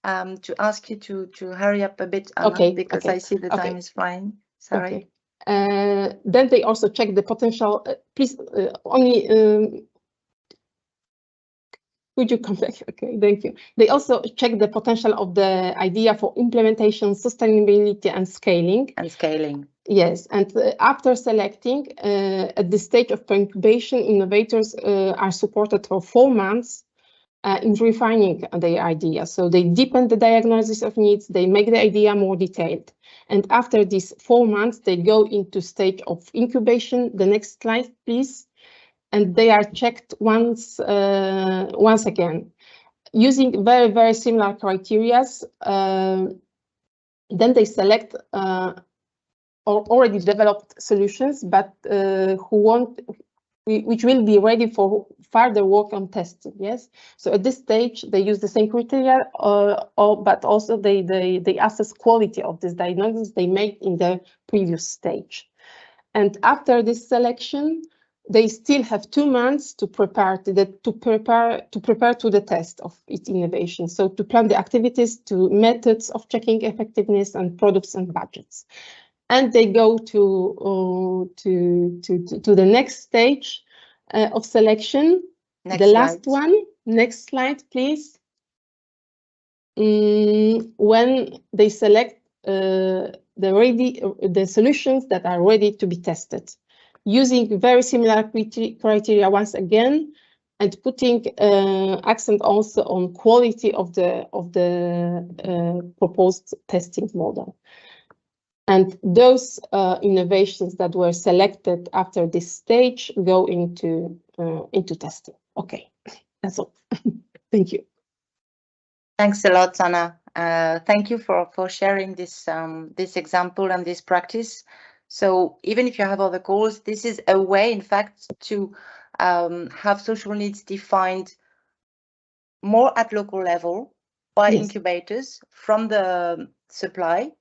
To ask you to hurry up a bit, Anna, because I see the time is flying. Sorry. Okay. Then they also check the potential. Please, only could you come back? Okay, thank you. They also check the potential of the idea for implementation, sustainability, and scaling. Yes, and after selecting, at the stage of incubation, innovators are supported for 4 months. In refining their idea. So they deepen the diagnosis of needs, they make the idea more detailed. And after these 4 months, they go into stage of incubation. The next slide, please. And they are checked once again, using very, very similar criteria. Then they select already developed solutions, but which will be ready for further work on testing. Yes, so at this stage they use the same criteria, but also they assess quality of this diagnosis they made in the previous stage. And after this selection, they still have 2 months to prepare to the test of its innovation. So to plan the activities, to methods of checking effectiveness, and products and budgets. And they go to the next stage of selection. Last one. Next slide, please. When they select the solutions that are ready to be tested, using very similar criteria once again, and putting accent also on quality of the proposed testing model. And those innovations that were selected after this stage go into testing. Okay, that's all. Thank you. Thanks a lot, Anna. Thank you for sharing this example and this practice. So even if you have other goals, this is a way, in fact, to have social needs defined more at local level by incubators from the supply.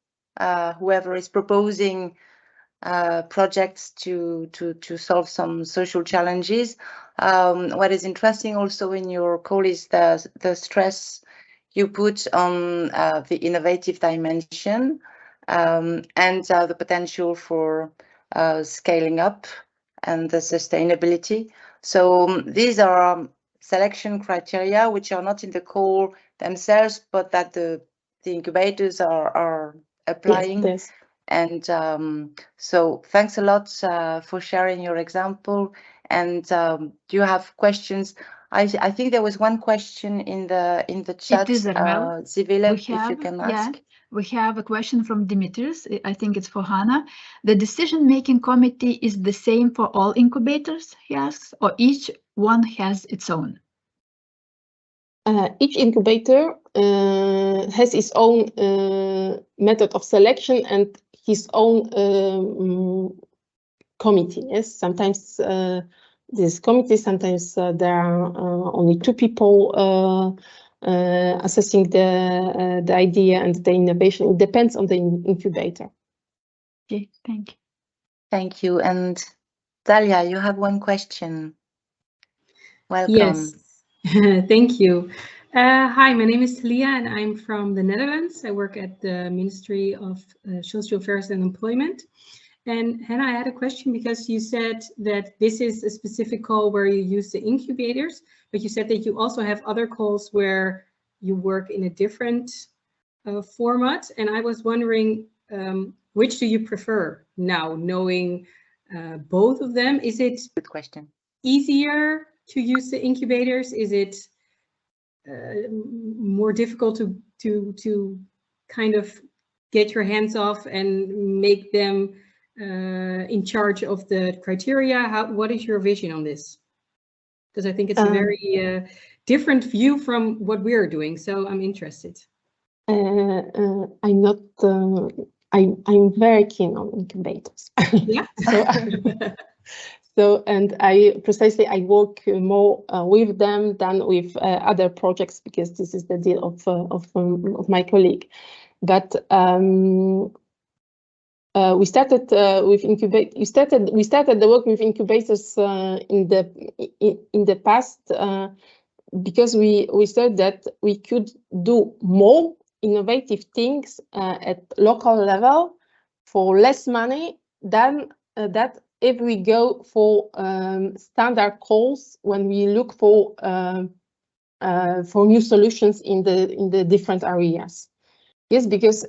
Whoever is proposing projects to solve some social challenges. What is interesting also in your call is the stress you put on the innovative dimension and the potential for scaling up and the sustainability. So these are selection criteria which are not in the call themselves, but that the incubators are applying. Yes. And so thanks a lot for sharing your example. And do you have questions? I think there was one question in the chat. It is Zivile, if you can ask. Yeah, we have a question from Dimitris. I think it's for Hannah. The decision-making committee is the same for all incubators, he asks, or each one has its own? Each incubator has its own method of selection and his own committee. Yes, sometimes this committee, sometimes there are only 2 people assessing the idea and the innovation. It depends on the incubator. Okay, thank you. Thank you. And Dalia, you have one question. Welcome. Yes, thank you. Hi, my name is Talia and I'm from the Netherlands. I work at the Ministry of Social Affairs and Employment. And Hannah, I had a question because you said that this is a specific call where you use the incubators, but you said that you also have other calls where you work in a different format. And I was wondering, which do you prefer now, knowing both of them? Is it good question. Easier to use the incubators? Is it more difficult to kind of get your hands off and make them in charge of the criteria? What is your vision on this? Because I think it's a very different view from what we're doing. So I'm interested. I'm not. I'm very keen on incubators. Yeah. So, and I work more with them than with other projects because this is the deal of my colleague. But we started with incubate. We started the work with incubators in the past because we said that we could do more innovative things at local level for less money than that if we go for standard calls when we look for new solutions in the different areas. Yes, because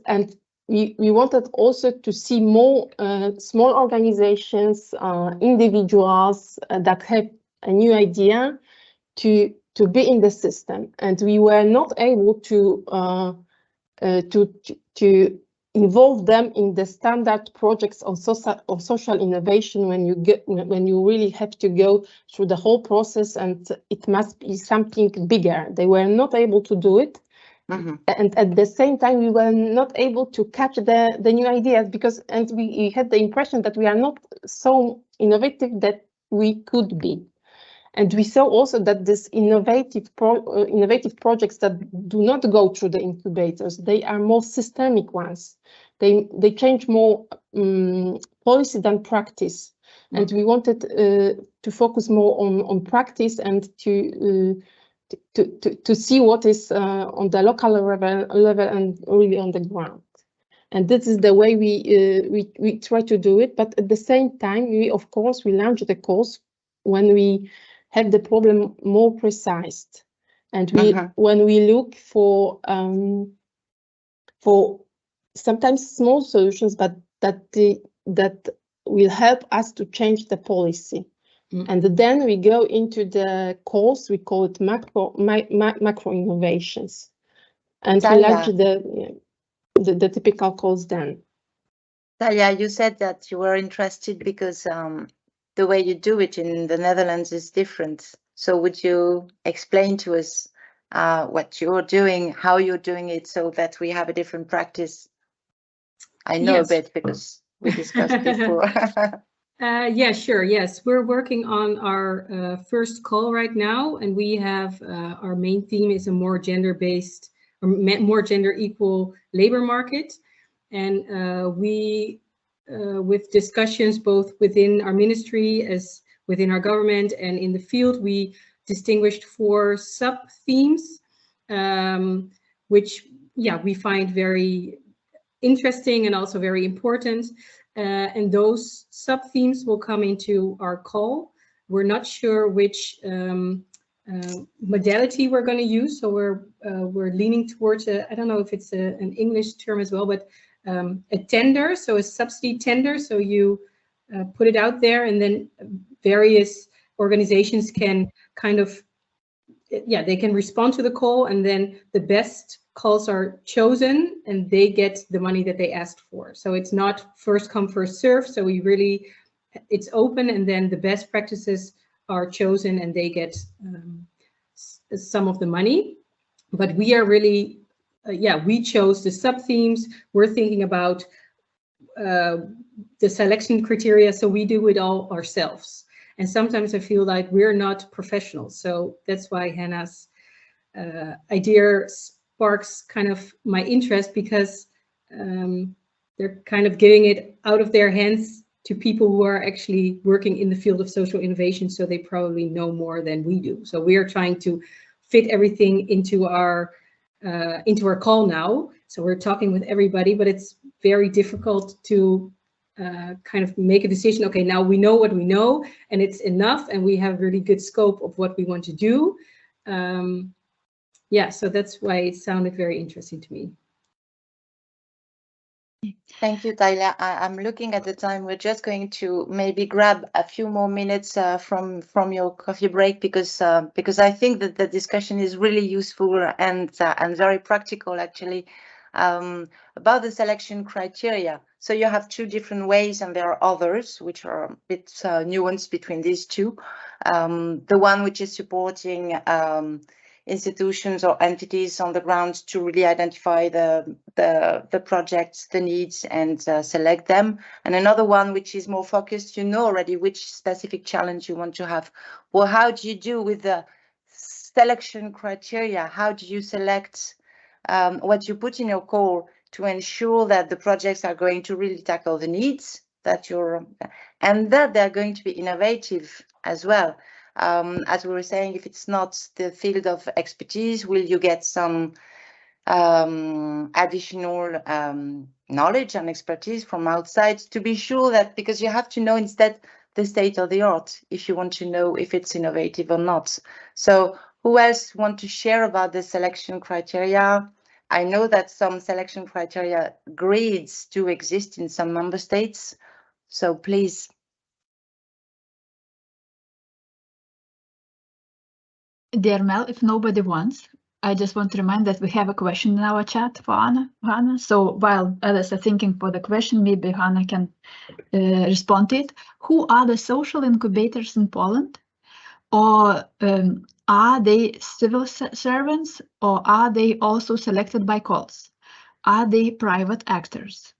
we wanted also to see more small organizations, individuals that have a new idea to be in the system, and we were not able to involve them in the standard projects of social innovation when you really have to go through the whole process and it must be something bigger. They were not able to do it. Mm-hmm. And at the same time, we were not able to catch the new ideas and we had the impression that we are not so innovative that we could be. And we saw also that this innovative projects that do not go through the incubators, they are more systemic ones. They change more policy than practice. Mm-hmm. And we wanted to focus more on practice and to see what is on the local level and really on the ground. And this is the way we try to do it. But at the same time, we launch the course when we have the problem more precise, and when we look for sometimes small solutions, but that will help us to change the policy. Mm. And then we go into the course, we call it macro innovations, and we launch the typical course then. Talia, you said that you were interested because the way you do it in the Netherlands is different. So would you explain to us what you're doing, how you're doing it, so that we have a different practice? I know a bit because we discussed before. Yeah, sure. Yes, we're working on our first call right now, and we have our main theme is a more gender-based or more gender equal labor market. And we with discussions both within our ministry as within our government and in the field, we distinguished 4 sub-themes, which, yeah, we find very interesting and also very important. And those sub-themes will come into our call. We're not sure which modality we're going to use, so we're leaning towards I don't know if it's an English term as well, but a tender, so a subsidy tender. So you put it out there, and then various organizations can kind of, yeah, they can respond to the call, and then the best calls are chosen and they get the money that they asked for. So it's not first come, first serve. So we really, it's open, and then the best practices are chosen and they get some of the money. But we are really, we chose the sub-themes. We're thinking about the selection criteria, so we do it all ourselves. And sometimes I feel like we're not professionals. So that's why Hannah's idea sparks kind of my interest, because they're kind of giving it out of their hands to people who are actually working in the field of social innovation. So they probably know more than we do. So we are trying to fit everything into our call now. So we're talking with everybody, but it's very difficult to kind of make a decision. Okay, now we know what we know, and it's enough, and we have really good scope of what we want to do. Yeah, so that's why it sounded very interesting to me. Thank you, Tyler. I'm looking at the time. We're just going to maybe grab a few more minutes from your coffee break, because I think that the discussion is really useful and very practical, actually, about the selection criteria. So you have 2 different ways, and there are others which are a bit nuanced between these 2. The one which is supporting institutions or entities on the ground to really identify the projects, the needs, and select them. And another one which is more focused, you know already which specific challenge you want to have. Well, how do you do with the selection criteria? How do you select what you put in your call to ensure that the projects are going to really tackle the needs that and that they're going to be innovative as well? As we were saying, if it's not the field of expertise, will you get some additional knowledge and expertise from outside, to be sure that, because you have to know instead the state of the art if you want to know if it's innovative or not. So who else want to share about the selection criteria? I know that some selection criteria grids do exist in some member states, so please. Dear Mel, if nobody wants, I just want to remind that we have a question in our chat for Hannah. So while others are thinking for the question, maybe Hannah can respond to it. Who are the social incubators in Poland? Or are they civil servants, or are they also selected by calls? Are they private actors?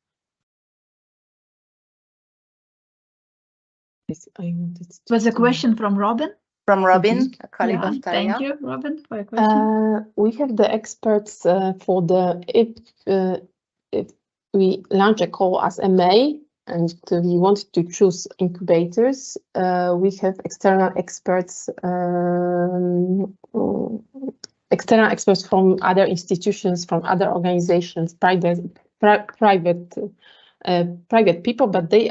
Yes, I wanted to. Was a question from Robin? From Robin, a colleague Yeah, of Talia. thank you, Robin, for your question. We have the experts for the if we launch a call as MA and we want to choose incubators, we have external experts from other institutions, from other organizations, private people, but they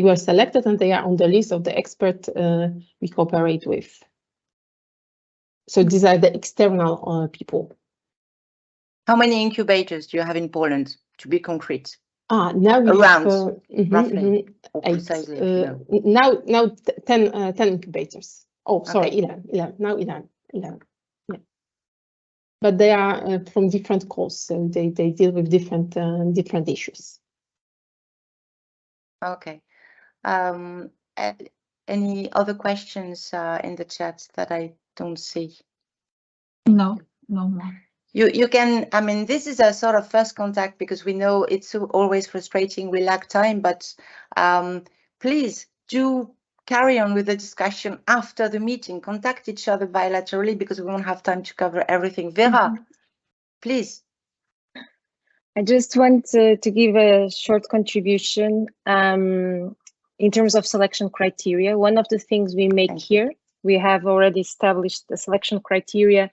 were selected and they are on the list of the experts we cooperate with. So these are the external people. How many incubators do you have in Poland, to be concrete? Now we Around, have roughly, or 8. precisely, if you know. Now 10 incubators. Oh, sorry, Okay. 11. Now 11. Yeah. But they are from different calls, so they deal with different issues. Okay. Any other questions in the chat that I don't see? No more. You can, I mean, this is a sort of first contact, because we know it's always frustrating, we lack time, but please do carry on with the discussion after the meeting. Contact each other bilaterally, because we won't have time to cover everything. Vera, please. I just want to give a short contribution in terms of selection criteria. One of the things we make here, we have already established the selection criteria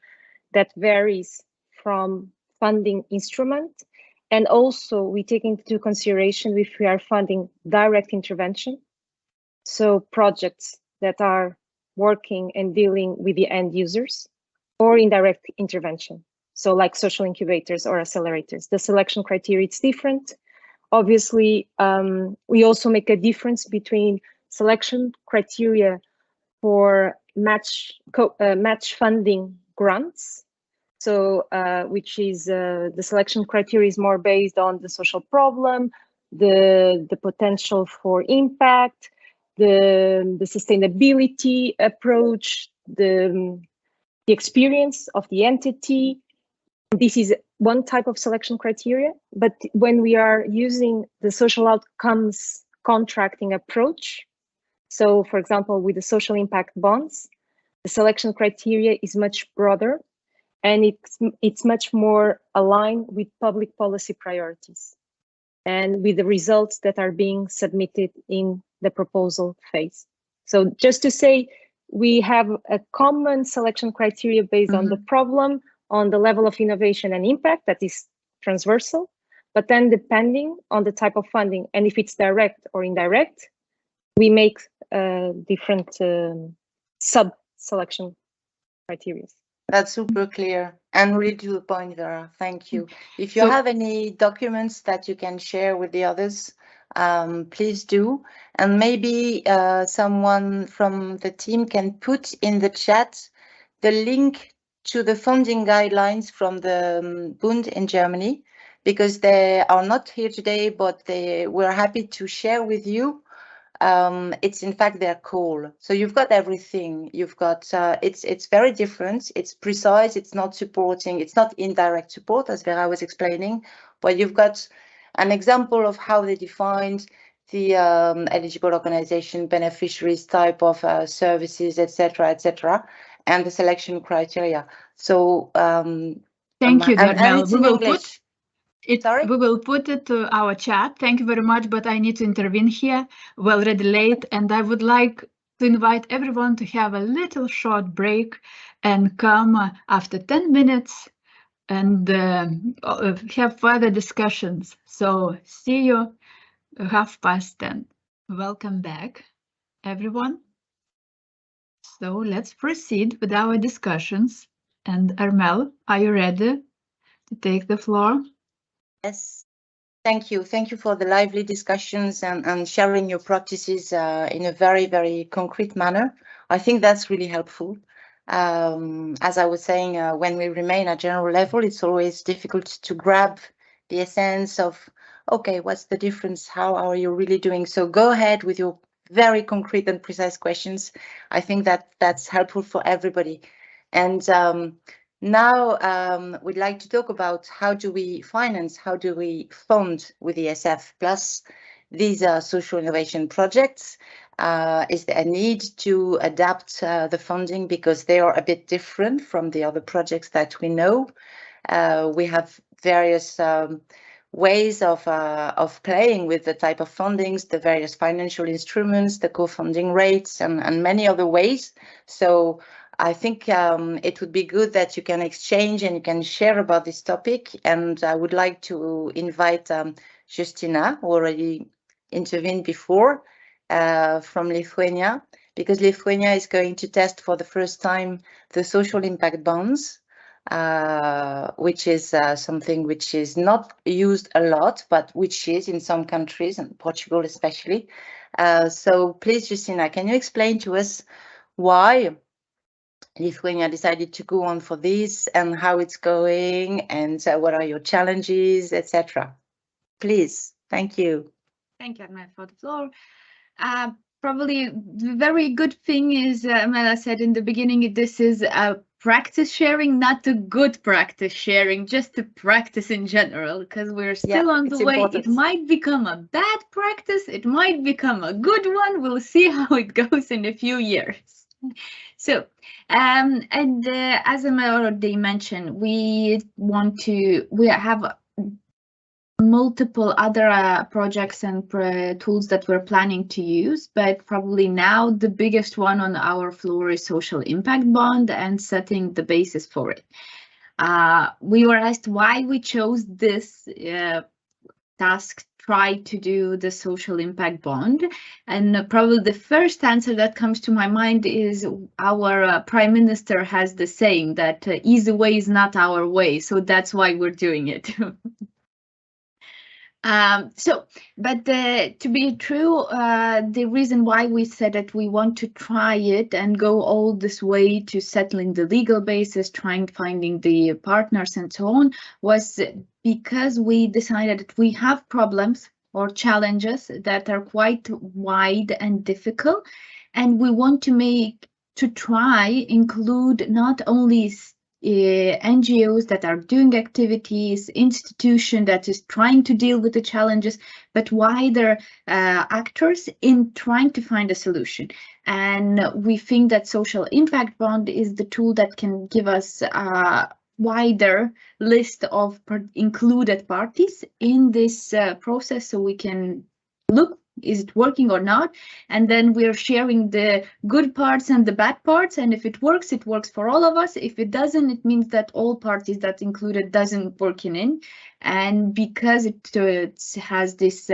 that varies from funding instrument. And also we take into consideration if we are funding direct intervention. So projects that are working and dealing with the end users, or indirect intervention. So like social incubators or accelerators, the selection criteria is different. Obviously, we also make a difference between selection criteria for match funding grants. So which is the selection criteria is more based on the social problem, the potential for impact, the sustainability approach, the experience of the entity. This is one type of selection criteria, but when we are using the social outcomes contracting approach, so for example, with the social impact bonds, the selection criteria is much broader and it's much more aligned with public policy priorities and with the results that are being submitted in the proposal phase. So just to say, we have a common selection criteria based on the problem, on the level of innovation and impact that is transversal, but then depending on the type of funding and if it's direct or indirect, we make different sub-selection criteria. That's super clear and really to the point, Vera. Thank you. If you have any documents that you can share with the others, please do. And maybe someone from the team can put in the chat the link to the funding guidelines from the Bund in Germany, because they are not here today, but they were happy to share with you. It's in fact their call. So you've got everything. You've got it's very different. It's precise. It's not supporting. It's not indirect support, as Vera was explaining. But you've got an example of how they defined the eligible organization, beneficiaries, type of services, etc., and the selection criteria. So thank you, Danielle. We will put it to our chat. Thank you very much, but I need to intervene here. We're already late, and I would like to invite everyone to have a little short break and come after 10 minutes and have further discussions. So see you 10:30. Welcome back, everyone. So let's proceed with our discussions. And Armel, are you ready to take the floor? Yes, thank you. Thank you for the lively discussions and sharing your practices in a very, very concrete manner. I think that's really helpful. As I was saying, when we remain at general level, it's always difficult to grab the essence of, okay, what's the difference? How are you really doing? So go ahead with your very concrete and precise questions. I think that's helpful for everybody. And now we'd like to talk about how do we finance, how do we fund with ESF Plus these social innovation projects. Is there a need to adapt the funding because they are a bit different from the other projects that we know? We have various ways of playing with the type of fundings, the various financial instruments, the co-funding rates, and many other ways. So I think it would be good that you can exchange and you can share about this topic. And I would like to invite Justina, who already intervened before, from Lithuania, because Lithuania is going to test for the first time the social impact bonds, which is something which is not used a lot, but which is in some countries, and Portugal especially. So please, Justina, can you explain to us why Lithuania decided to go on for this and how it's going and what are your challenges, etc. Please, thank you. Thank you, Armel, for the floor. Probably the very good thing is, Mela said in the beginning, this is a practice sharing, not a good practice sharing, just a practice in general, because we're still on the way. Important. It might become a bad practice, it might become a good one. We'll see how it goes in a few years. So, as Armel already mentioned, we have multiple other projects and tools that we're planning to use, but probably now the biggest one on our floor is social impact bond and setting the basis for it. We were asked why we chose this task, try to do the social impact bond, and probably the first answer that comes to my mind is our Prime Minister has the saying that easy way is not our way, so that's why we're doing it. To be true, the reason why we said that we want to try it and go all this way to settling the legal basis, finding the partners and so on, was because we decided that we have problems or challenges that are quite wide and difficult, and we want to try include not only NGOs that are doing activities, institution that is trying to deal with the challenges, but wider actors in trying to find a solution. And we think that social impact bond is the tool that can give us a wider list of included parties in this process, so we can look, is it working or not? And then we're sharing the good parts and the bad parts. And if it works for all of us. If it doesn't, it means that all parties that included doesn't work in. And because it has this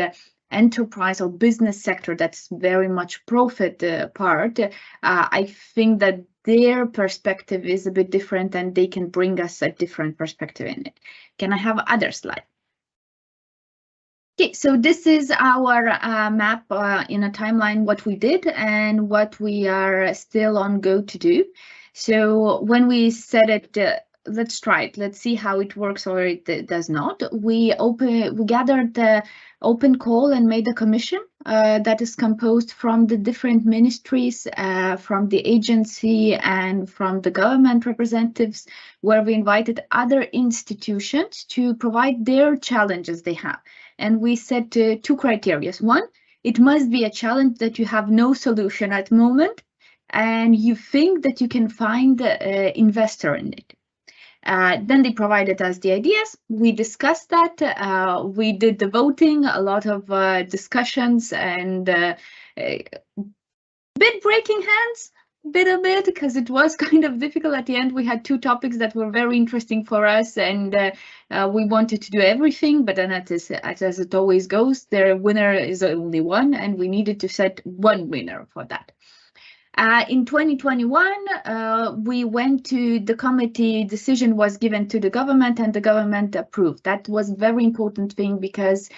enterprise or business sector that's very much profit part, I think that their perspective is a bit different and they can bring us a different perspective in it. Can I have other slide? Okay, so this is our map in a timeline, what we did and what we are still on go to do. So when we said it, let's try it, let's see how it works or it does not. We gathered the open call and made a commission that is composed from the different ministries, from the agency and from the government representatives, where we invited other institutions to provide their challenges they have. And we set two criteria. One, it must be a challenge that you have no solution at the moment and you think that you can find an investor in it. Then they provided us the ideas. We discussed that. We did the voting, a lot of discussions, and bit breaking hands, bit a bit, because it was kind of difficult at the end. We had two topics that were very interesting for us, and we wanted to do everything, but then as it always goes, the winner is only one, and we needed to set one winner for that. In 2021, we went to the committee, decision was given to the government and the government approved. That was a very important thing because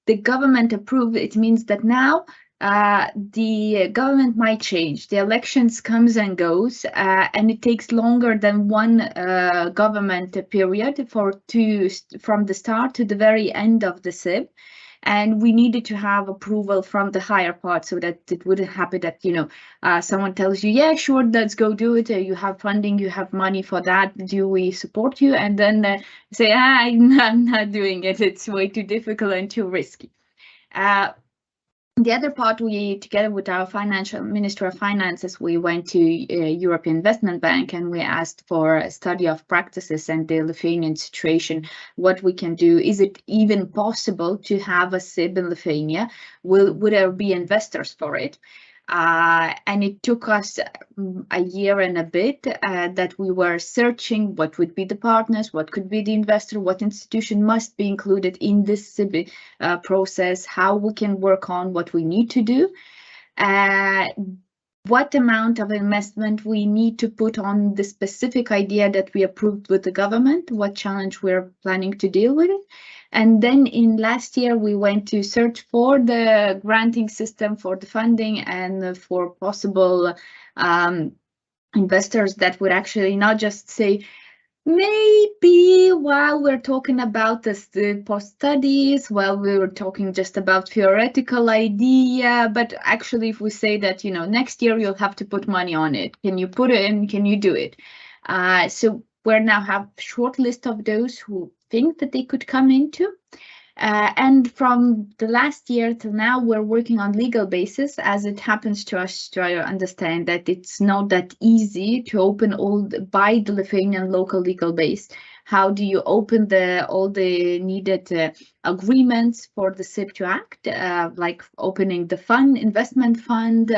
the government approved, it means that now the government might change. The elections comes and goes, and it takes longer than one government period from the start to the very end of the SIB. And we needed to have approval from the higher part so that it wouldn't happen that, someone tells you, yeah, sure, let's go do it. You have funding, you have money for that. Do we support you? And then say, I'm not doing it. It's way too difficult and too risky. The other part, we, together with our Minister of Finances, we went to European Investment Bank and we asked for a study of practices and the Lithuanian situation, what we can do. Is it even possible to have a SIB in Lithuania? Would there be investors for it? And it took us a year and a bit that we were searching what would be the partners, what could be the investor, what institution must be included in this SIB process, how we can work on what we need to do, what amount of investment we need to put on the specific idea that we approved with the government, what challenge we're planning to deal with it. And then in last year, we went to search for the granting system for the funding and for possible investors that would actually not just say, maybe while we're talking about the post studies, while we were talking just about theoretical idea, but actually if we say that, next year you'll have to put money on it, can you put it in, can you do it? So we now have a short list of those who think that they could come into. And from the last year till now, we're working on legal basis, as it happens to us to understand that it's not that easy to open by the Lithuanian local legal base. How do you open all the needed agreements for the SIB to act, like opening the investment fund,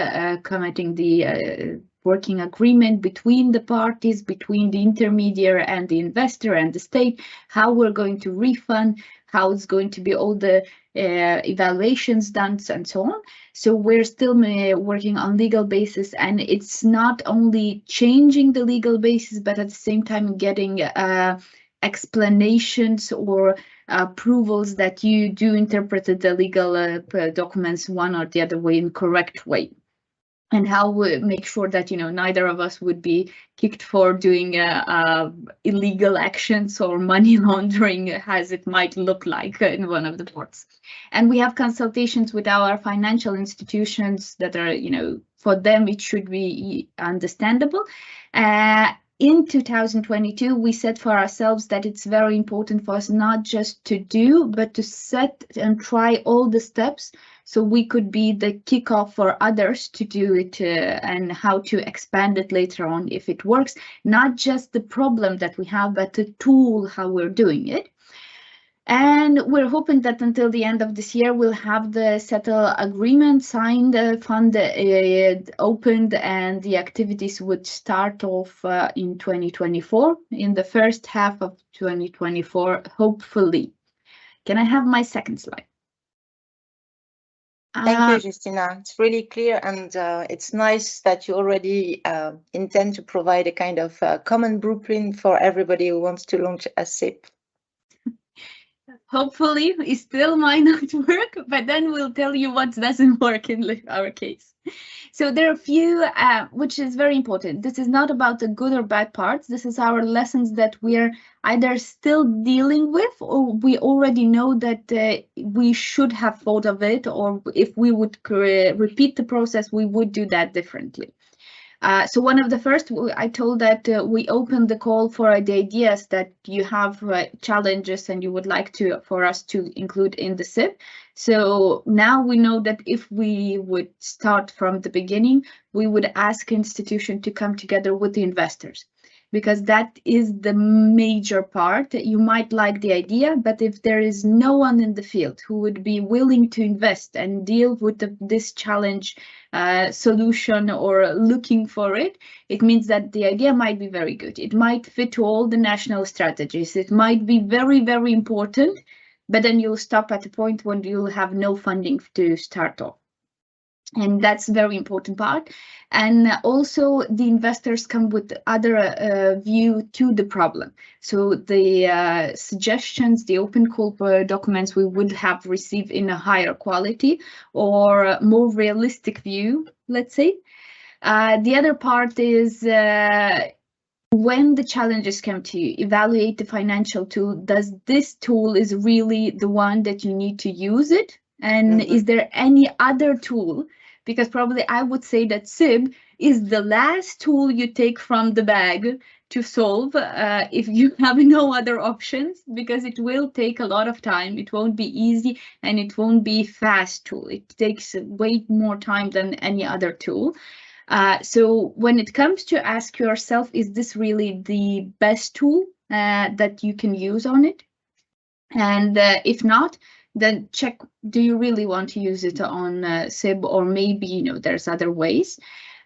committing the working agreement between the parties, between the intermediary and the investor and the state, how we're going to refund, how it's going to be all the evaluations done, and so on. So we're still working on legal basis, and it's not only changing the legal basis, but at the same time getting explanations or approvals that you do interpret the legal documents one or the other way in correct way. And how we make sure that, neither of us would be kicked for doing illegal actions or money laundering, as it might look like in one of the ports. And we have consultations with our financial institutions that are, for them, it should be understandable. In 2022, we set for ourselves that it's very important for us not just to do, but to set and try all the steps so we could be the kickoff for others to do it and how to expand it later on if it works. Not just the problem that we have, but the tool, how we're doing it. And we're hoping that until the end of this year, we'll have the settle agreement signed, fund opened, and the activities would start off in 2024, in the first half of 2024, hopefully. Can I have my second slide? Thank you, Justina. It's really clear, and it's nice that you already intend to provide a kind of common blueprint for everybody who wants to launch a SIP. Hopefully, it still might not work, but then we'll tell you what doesn't work in our case. So there are a few, which is very important. This is not about the good or bad parts. This is our lessons that we're either still dealing with, or we already know that we should have thought of it, or if we would repeat the process, we would do that differently. So one of the first, I told that we opened the call for the ideas that you have challenges and you would like for us to include in the SIP. So now we know that if we would start from the beginning, we would ask institution to come together with the investors, because that is the major part. You might like the idea, but if there is no one in the field who would be willing to invest and deal with this challenge solution or looking for it, it means that the idea might be very good. It might fit to all the national strategies. It might be very, very important, but then you'll stop at a point when you'll have no funding to start off. And that's a very important part. And also the investors come with other view to the problem. So the suggestions, the open call documents we would have received in a higher quality or more realistic view, let's say. The other part is when the challenges come to you, evaluate the financial tool. Does this tool is really the one that you need to use it? And is there any other tool? Because probably I would say that SIB is the last tool you take from the bag to solve if you have no other options, because it will take a lot of time. It won't be easy and it won't be fast tool. It takes way more time than any other tool. So when it comes to ask yourself, is this really the best tool that you can use on it? And if not, then check, do you really want to use it on SIB, or maybe, there's other ways.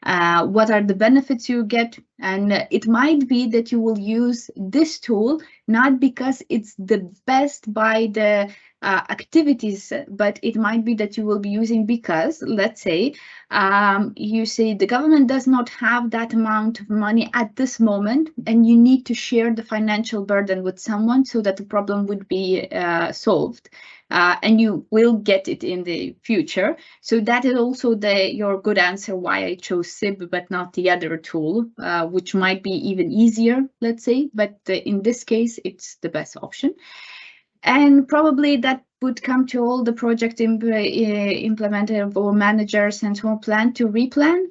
What are the benefits you get? And it might be that you will use this tool, not because it's the best by the activities, but it might be that you will be using because, let's say, you say the government does not have that amount of money at this moment, and you need to share the financial burden with someone so that the problem would be solved. And you will get it in the future. So that is also your good answer why I chose SIB, but not the other tool, which might be even easier, let's say. But in this case, it's the best option. And probably that would come to all the project implementers or managers and so on, plan to replan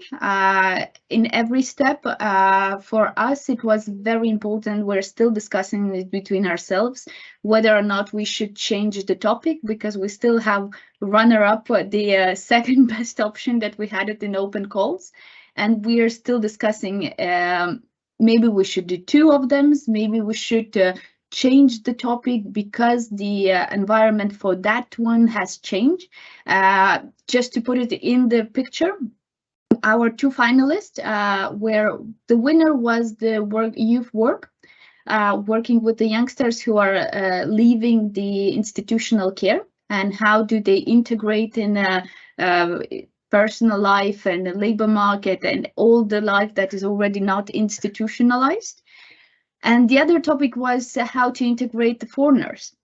in every step. For us, it was very important. We're still discussing it between ourselves, whether or not we should change the topic, because we still have runner-up, the second best option that we had it in open calls. And we are still discussing, maybe we should do two of them, maybe we should changed the topic because the environment for that one has changed. Just to put it in the picture, our two finalists, where the winner was the youth work, working with the youngsters who are leaving the institutional care, and how do they integrate in a personal life and the labor market and all the life that is already not institutionalized. And the other topic was how to integrate the foreigners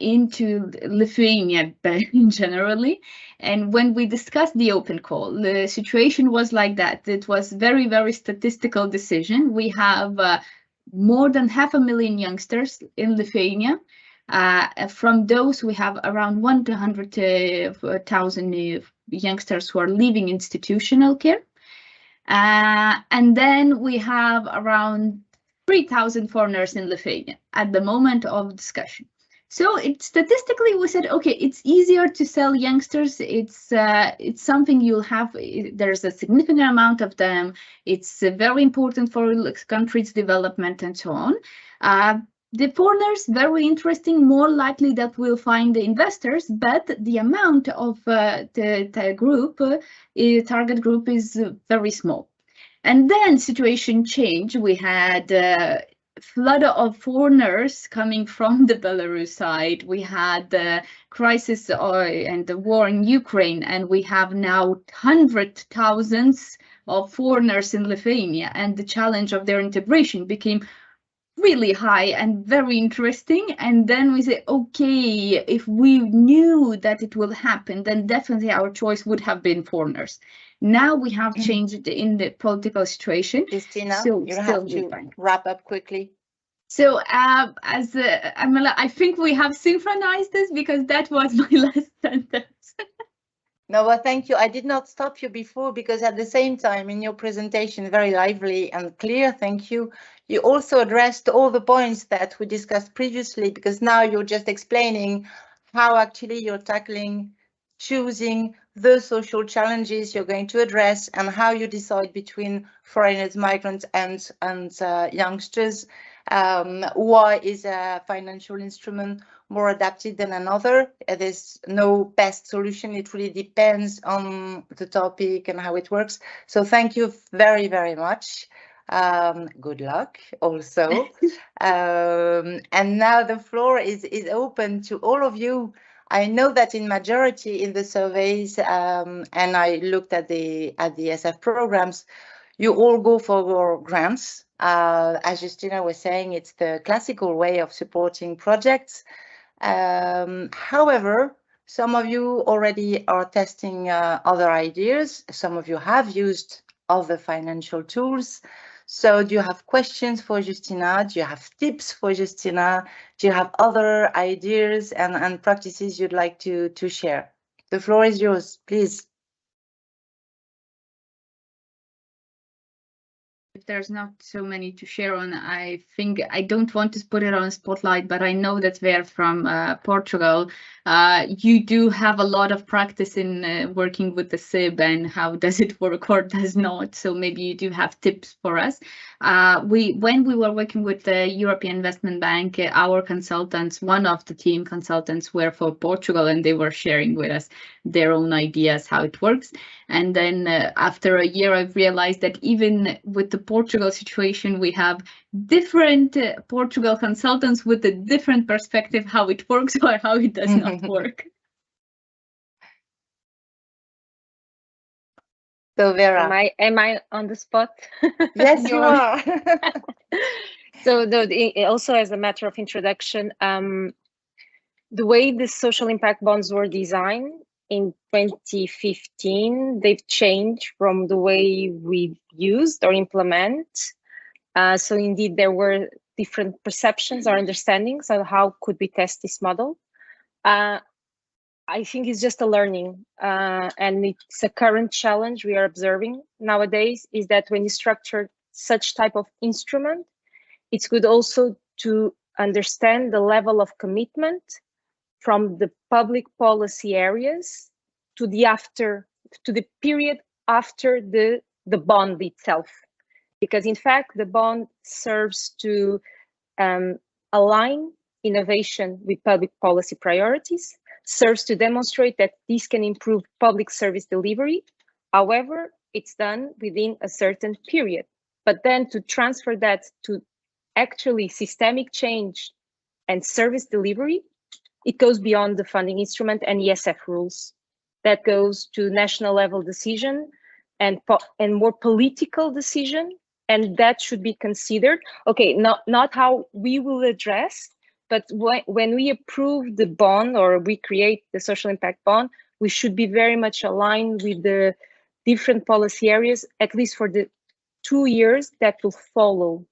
into Lithuania generally. And when we discussed the open call, the situation was like that. It was very, very statistical decision. We have more than 500,000 youngsters in Lithuania. From those, we have around 100,000 youngsters who are leaving institutional care. And then we have around 3,000 foreigners in Lithuania at the moment of discussion. So statistically, we said, okay, it's easier to sell youngsters. It's something you'll have. There's a significant amount of them. It's very important for country's development and so on. The foreigners, very interesting, more likely that we'll find the investors, but the amount of the group, target group is very small. And then situation changed. We had a flood of foreigners coming from the Belarus side. We had the crisis and the war in Ukraine, and we have now hundreds of thousands of foreigners in Lithuania, and the challenge of their integration became really high and very interesting. And then we say, okay, if we knew that it will happen, then definitely our choice would have been foreigners. Now we have changed in the political situation. Justina, so you have to wrap up quickly. So as Amela, I think we have synchronized this because that was my last sentence. No, well, thank you. I did not stop you before because at the same time in your presentation, very lively and clear, thank you. You also addressed all the points that we discussed previously, because now you're just explaining how actually you're tackling, choosing the social challenges you're going to address, and how you decide between foreigners, migrants, and youngsters. Why is a financial instrument more adapted than another? There's no best solution. It really depends on the topic and how it works. So thank you very, very much. Good luck also. And now the floor is open to all of you. I know that in majority in the surveys, and I looked at the ESF programs, you all go for grants. As Justina was saying, it's the classical way of supporting projects. However, some of you already are testing other ideas. Some of you have used other financial tools. So do you have questions for Justina? Do you have tips for Justina? Do you have other ideas and practices you'd like to share? The floor is yours, please. If there's not so many to share on, I think I don't want to put it on a spotlight, but I know that we're from Portugal. You do have a lot of practice in working with the SIB and how does it work or does not. So maybe you do have tips for us. When we were working with the European Investment Bank, our consultants, one of the team consultants were for Portugal, and they were sharing with us their own ideas how it works. And then after a year, I've realized that even with the Portugal situation, we have different Portugal consultants with a different perspective how it works or how it does not work. So Vera, am I on the spot? Yes, you are. So also as a matter of introduction, the way the social impact bonds were designed in 2015, they've changed from the way we've used or implement. So indeed, there were different perceptions or understandings of how could we test this model. I think it's just a learning, and it's a current challenge we are observing nowadays, is that when you structure such type of instrument, it's good also to understand the level of commitment from the public policy areas to the period after the bond itself. Because in fact, the bond serves to align innovation with public policy priorities, serves to demonstrate that this can improve public service delivery. However, it's done within a certain period. But then to transfer that to actually systemic change and service delivery, it goes beyond the funding instrument and ESF rules. That goes to national level decision and more political decision, and that should be considered. Okay, not how we will address, but when we approve the bond or we create the social impact bond, we should be very much aligned with the different policy areas, at least for the 2 years that will follow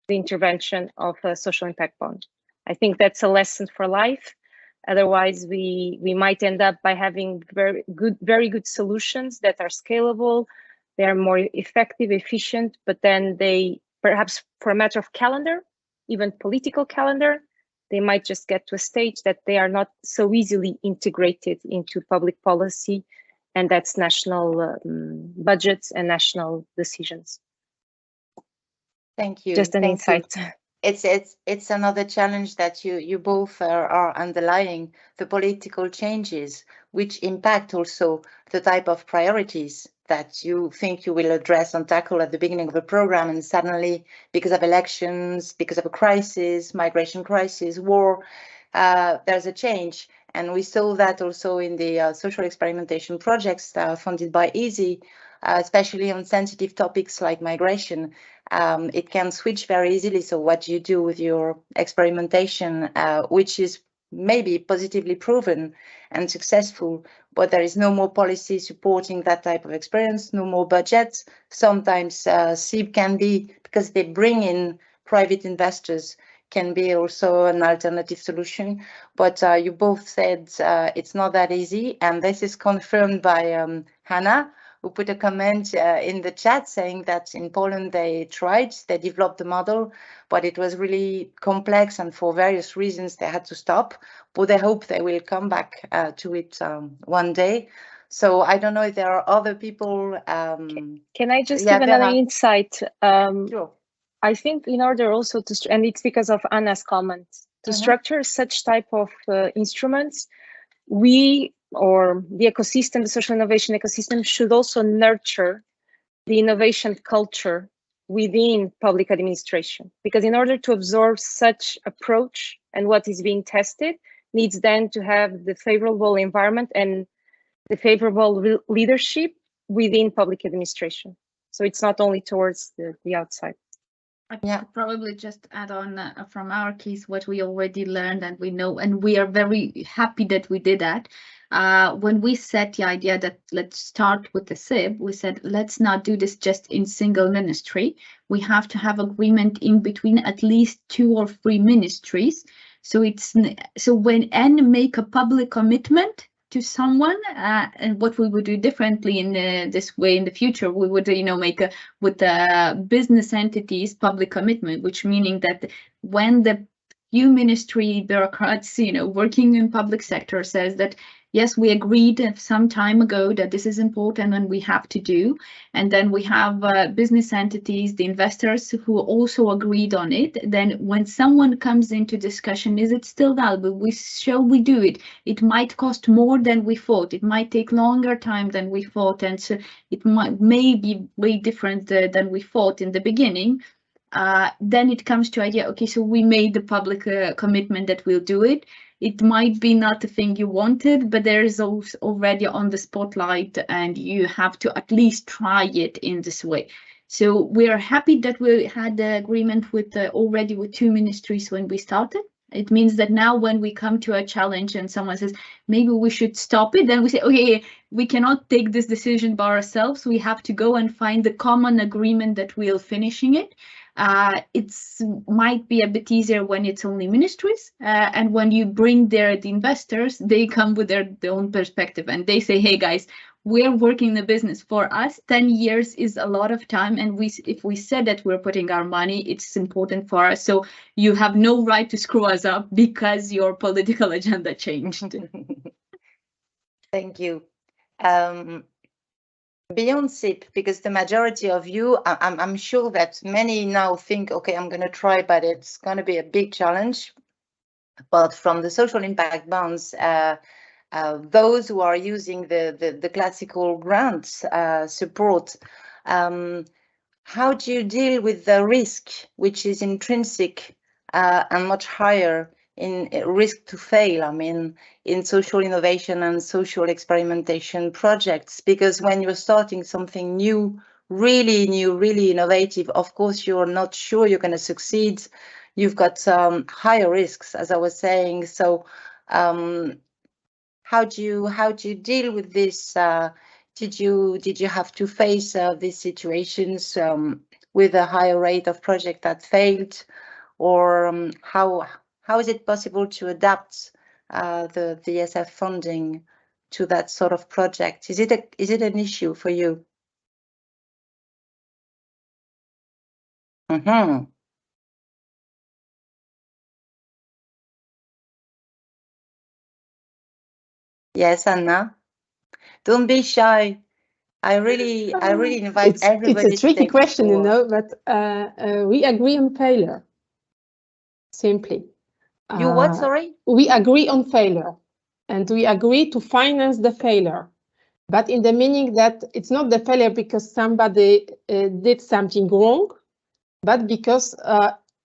the intervention of a social impact bond. I think that's a lesson for life. Otherwise, we might end up by having very good solutions that are scalable, they are more effective, efficient, but then they, perhaps for a matter of calendar, even political calendar, they might just get to a stage that they are not so easily integrated into public policy, and that's national budgets and national decisions. Thank you. Just an insight. It's another challenge that you both are underlying, the political changes, which impact also the type of priorities that you think you will address and tackle at the beginning of the program, and suddenly, because of elections, because of a crisis, migration crisis, war, there's a change. And we saw that also in the social experimentation projects funded by EASY, especially on sensitive topics like migration. It can switch very easily. So what you do with your experimentation, which is maybe positively proven and successful, but there is no more policy supporting that type of experience, no more budgets. Sometimes SIB can be, because they bring in private investors, can be also an alternative solution. But you both said it's not that easy, and this is confirmed by Hannah, who put a comment in the chat saying that in Poland they developed the model, but it was really complex, and for various reasons they had to stop. But they hope they will come back to it one day. So I don't know if there are other people. Can I just give another insight? Sure. I think in order also to, and it's because of Anna's comments, to structure such type of instruments, we, or the ecosystem, the social innovation ecosystem, should also nurture the innovation culture within public administration. Because in order to absorb such approach and what is being tested, needs then to have the favorable environment and the favorable leadership within public administration. So it's not only towards the outside. I could probably just add on from our case what we already learned, and we know, and we are very happy that we did that. When we set the idea that let's start with the SIB, we said let's not do this just in single ministry. We have to have agreement in between at least 2 or 3 ministries. So when N make a public commitment to someone, and what we would do differently in this way in the future, we would make with the business entities public commitment, which meaning that when the few ministry bureaucrats working in public sector says that yes, we agreed some time ago that this is important and we have to do, and then we have business entities, the investors who also agreed on it, then when someone comes into discussion, is it still valuable? Shall we do it? It might cost more than we thought. It might take longer time than we thought, and so it may be way different than we thought in the beginning. Then it comes to idea, okay, so we made the public commitment that we'll do it. It might be not the thing you wanted, but there is also already on the spotlight and you have to at least try it in this way. So we are happy that we had the agreement with already with 2 ministries when we started. It means that now when we come to a challenge and someone says, maybe we should stop it, then we say, okay, we cannot take this decision by ourselves. We have to go and find the common agreement that we'll finishing it. It's might be a bit easier when it's only ministries, and when you bring the investors, they come with their own perspective and they say, hey guys, we're working the business. For us, 10 years is a lot of time, and if we said that we're putting our money, it's important for us, so you have no right to screw us up because your political agenda changed. Thank you. beyond SIP, because the majority of you, I'm sure that many now think, okay, I'm going to try, but it's going to be a big challenge. But from the social impact bonds, those who are using the classical grants support, how do you deal with the risk, which is intrinsic and much higher in risk to fail? I mean, in social innovation and social experimentation projects, because when you're starting something new, really innovative, of course, you're not sure you're going to succeed. You've got higher risks, as I was saying. So how do you deal with this? Did you have to face these situations with a higher rate of project that failed, or how is it possible to adapt the ESF funding to that sort of project? Is it an issue for you? Mm-hmm. Yes, Anna. Don't be shy. I really invite everybody. It's a tricky question, you know, but we agree on failure. Simply. You what, sorry? We agree on failure, and we agree to finance the failure, but in the meaning that it's not the failure because somebody did something wrong, but because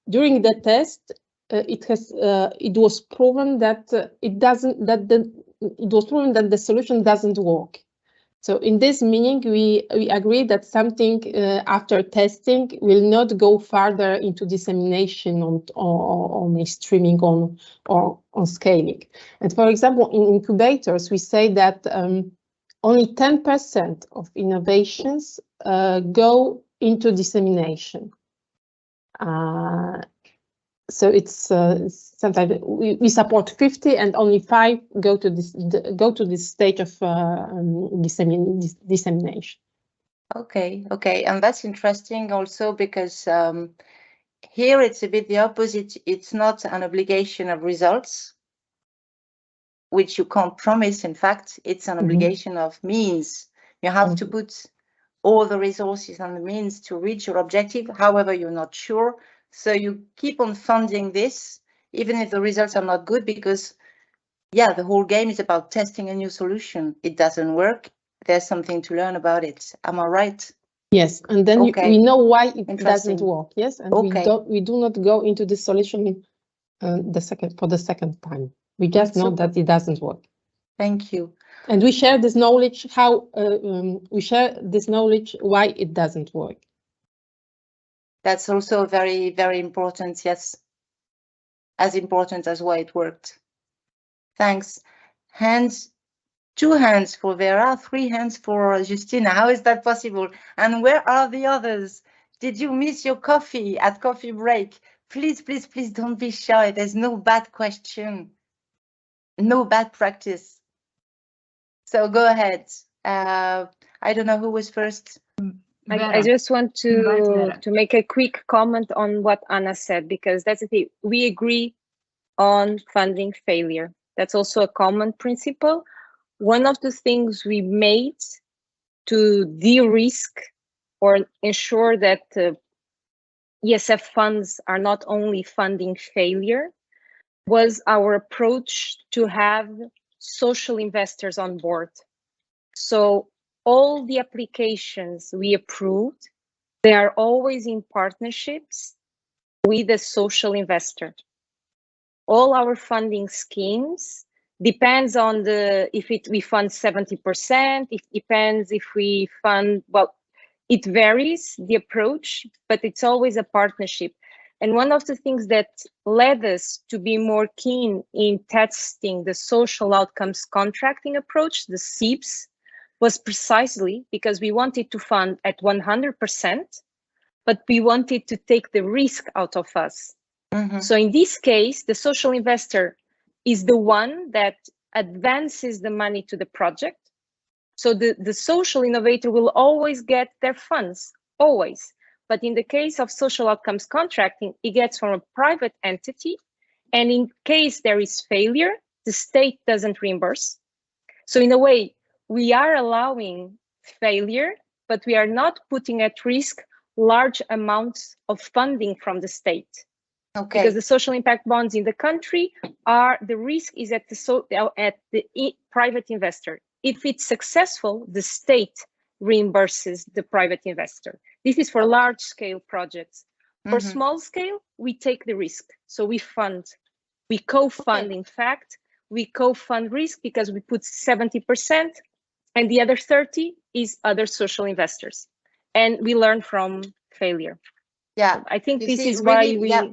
during the test it was proven that the solution doesn't work. So in this meaning, we agree that something after testing will not go further into dissemination or mainstreaming or on scaling. And for example, in incubators, we say that only 10% of innovations go into dissemination. So it's sometimes we support 50 and only 5 go to this stage of dissemination. Okay, and that's interesting also because here it's a bit the opposite. It's not an obligation of results, which you can't promise. In fact, it's an obligation of means. You have to put all the resources and the means to reach your objective. However, you're not sure. So you keep on funding this, even if the results are not good, because, yeah, the whole game is about testing a new solution. It doesn't work. There's something to learn about it. Am I right? Yes, and then we know why it doesn't work. Yes, and we do not go into the solution for the second time. We just know that it doesn't work. Thank you. And we share this knowledge. We share this knowledge why it doesn't work. That's also very, very important. Yes, as important as why it worked. Thanks. Hands, 2 hands for Vera, 3 hands for Justina. How is that possible? And where are the others? Did you miss your coffee at coffee break? Please, please, please don't be shy. There's no bad question, no bad practice. So go ahead. I don't know who was first. I just want to make a quick comment on what Anna said, because that's the thing. We agree on funding failure. That's also a common principle. One of the things we made to de-risk or ensure that ESF funds are not only funding failure was our approach to have social investors on board. So all the applications we approved, they are always in partnerships with a social investor. All our funding schemes depends on if we fund 70%, it depends if we fund, well, it varies the approach, but it's always a partnership. And one of the things that led us to be more keen in testing the social outcomes contracting approach, the SIPs, was precisely because we wanted to fund at 100%, but we wanted to take the risk out of us. So in this case, the social investor is the one that advances the money to the project. So the social innovator will always get their funds, always. But in the case of social outcomes contracting, it gets from a private entity. And in case there is failure, the state doesn't reimburse. So in a way, we are allowing failure, but we are not putting at risk large amounts of funding from the state. Okay. Because the social impact bonds in the country the risk is at the private investor. If it's successful, the state reimburses the private investor. This is for large scale projects. For small scale, we take the risk. So we co-fund, Okay. in fact, we co-fund risk because we put 70% and the other 30 is other social investors. And we learn from failure. Yeah. I think You this see, is really, why we... yeah.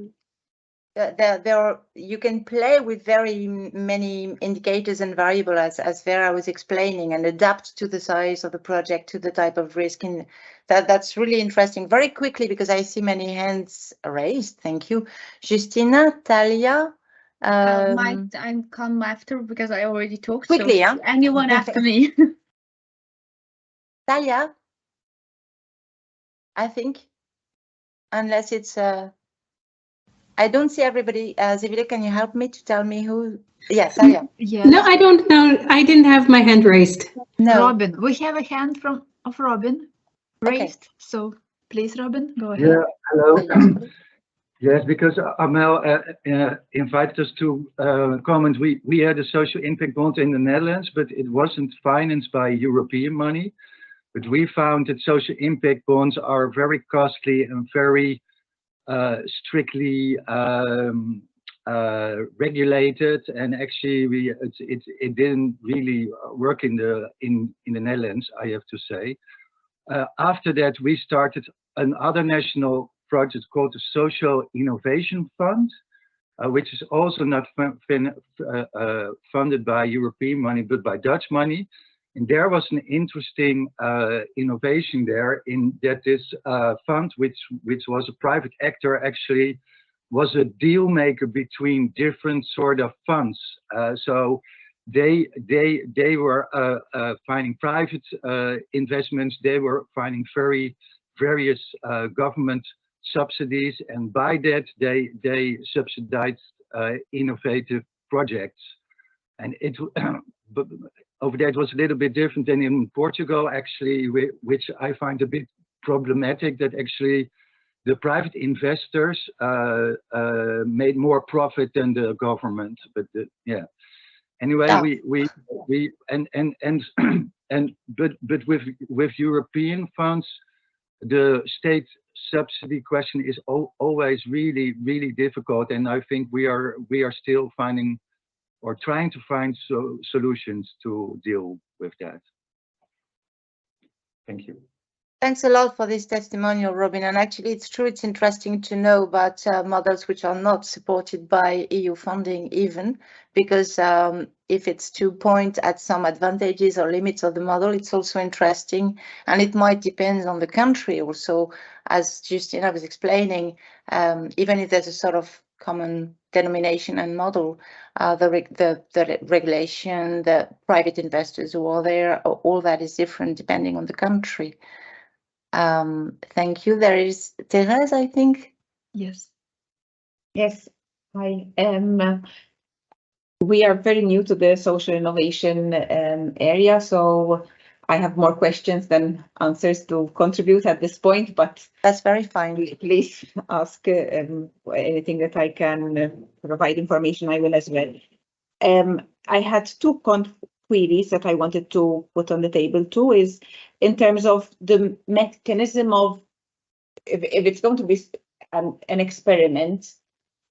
You can play with very many indicators and variables, as Vera was explaining, and adapt to the size of the project, to the type of risk. And that's really interesting. Very quickly, because I see many hands raised. Thank you. Justina, Talia. I'm come after because I already talked. Quickly, so yeah. Anyone after me? Talia, I think, unless it's... I don't see everybody. Zivile, can you help me to tell me who? Yes, Talia. Yes. No, I don't know. I didn't have my hand raised. No. Robin, we have a hand of Robin raised. Okay. So please, Robin, go ahead. Yeah, hello. Yes, because Amel invited us to comment. We had a social impact bond in the Netherlands, but it wasn't financed by European money. But we found that social impact bonds are very costly and very strictly regulated, and actually it didn't really work in the Netherlands, I have to say. After that, we started another national project called the Social Innovation Fund, which is also not funded by European money, but by Dutch money. And there was an interesting innovation there, in that this fund, which was a private actor, actually was a deal maker between different sort of funds. So they were finding private investments. They were finding various government subsidies, and by that they subsidized innovative projects. And it but over there it was a little bit different than in Portugal, actually, which I find a bit problematic, that actually the private investors made more profit than the government. But yeah, anyway, but with European funds, the state subsidy question is always really difficult, and I think we are still finding or trying to find solutions to deal with that. Thank you. Thanks a lot for this testimonial, Robin. And actually, it's true, it's interesting to know about models which are not supported by EU funding even, because if it's to point at some advantages or limits of the model, it's also interesting. And it might depend on the country also, as Justina was explaining, even if there's a sort of common denomination and model, the regulation, the private investors who are there, all that is different depending on the country. Thank you. There is Therese, I think. Yes. Yes, I am. We are very new to the social innovation area, so I have more questions than answers to contribute at this point, but that's very fine. Please ask anything that I can provide information, I will as well. I had two queries that I wanted to put on the table too, is in terms of the mechanism of, if it's going to be an experiment,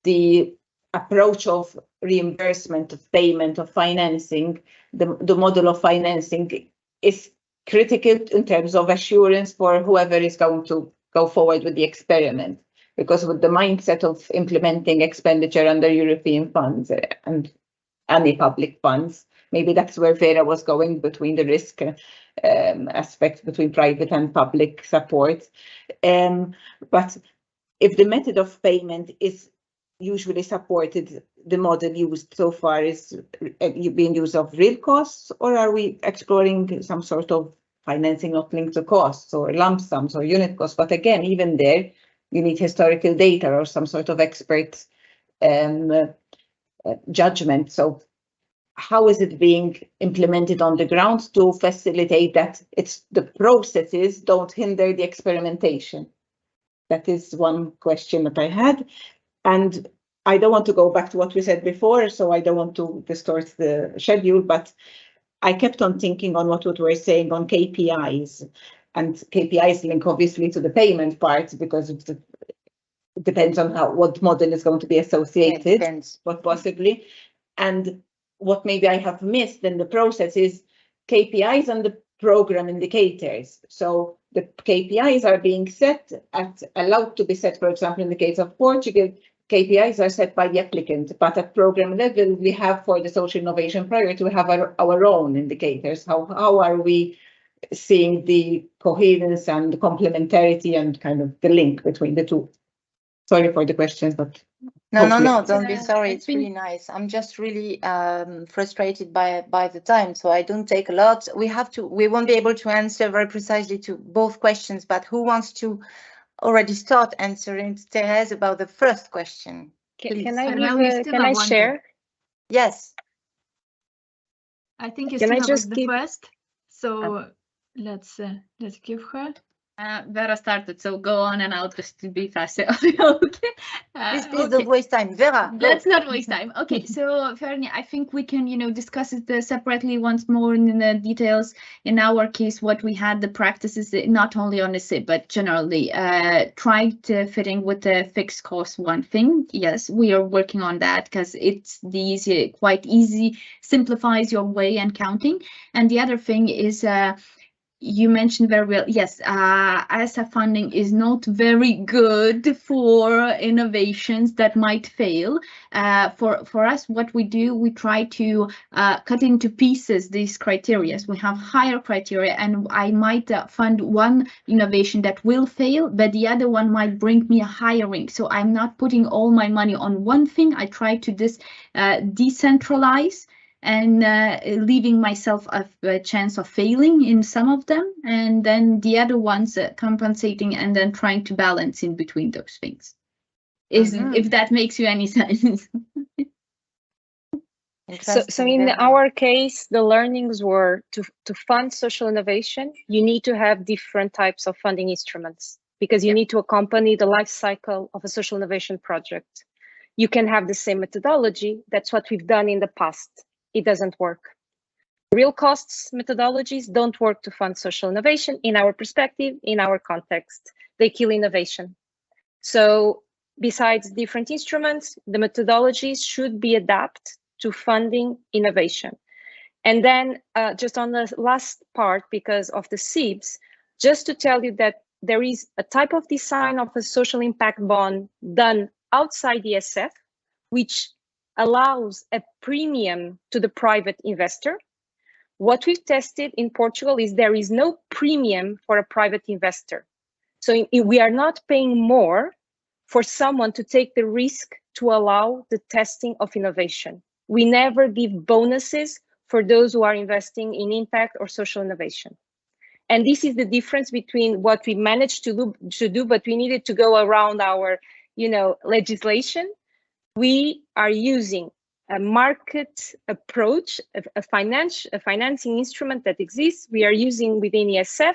the approach of reimbursement, of payment, of financing, the model of financing is critical in terms of assurance for whoever is going to go forward with the experiment, because with the mindset of implementing expenditure under European funds and any public funds, maybe that's where Vera was going, between the risk aspect between private and public support. But if the method of payment is usually supported, the model used so far is being used of real costs, or are we exploring some sort of financing not linked to costs or lump sums or unit costs? But again, even there, you need historical data or some sort of expert judgment. So how is it being implemented on the ground to facilitate that the processes don't hinder the experimentation? That is one question that I had. And I don't want to go back to what we said before, so I don't want to distort the schedule, but I kept on thinking on what we were saying on KPIs. And KPIs link obviously to the payment part, because it depends on what model is going to be associated, but possibly. And what maybe I have missed in the process is KPIs and the program indicators. So the KPIs are being set allowed to be set, for example, in the case of Portugal, KPIs are set by the applicant, but at program level, we have for the social innovation priority, we have our own indicators. How are we seeing the coherence and the complementarity and kind of the link between the two? Sorry for the questions, but no, don't be sorry. It's really nice. I'm just really frustrated by the time, so I don't take a lot. We won't be able to answer very precisely to both questions, but who wants to already start answering to Therese about the first question? Can I share? Yes. I think Justina was the first, so let's give her. Vera started, so go on and I'll just be faster. Okay. Please don't waste time. Vera, let's not waste time. Okay, so Fernie, I think we can, discuss it separately once more in the details. In our case, what we had, the practices, not only on the SIB, but generally, tried fitting with the fixed cost one thing. Yes, we are working on that because it's quite easy, simplifies your way and counting. And the other thing is, you mentioned very well, yes, ESF funding is not very good for innovations that might fail. For us, what we do, we try to cut into pieces these criteria. We have higher criteria, and I might fund one innovation that will fail, but the other one might bring me a higher ring. So I'm not putting all my money on one thing. I try to decentralize and leaving myself a chance of failing in some of them, and then the other ones compensating and then trying to balance in between those things. If that makes you any sense. So in our case, the learnings were to fund social innovation, you need to have different types of funding instruments because you need to accompany the life cycle of a social innovation project. You can have the same methodology. That's what we've done in the past. It doesn't work. Real costs methodologies don't work to fund social innovation in our perspective, in our context. They kill innovation. So besides different instruments, the methodologies should be adapted to funding innovation. And then just on the last part, because of the SIBs, just to tell you that there is a type of design of a social impact bond done outside ESF, which allows a premium to the private investor. What we've tested in Portugal is there is no premium for a private investor. So we are not paying more for someone to take the risk to allow the testing of innovation. We never give bonuses for those who are investing in impact or social innovation. And this is the difference between what we managed to do, but we needed to go around our, legislation. We are using a market approach, a financing instrument that exists. We are using within ESF.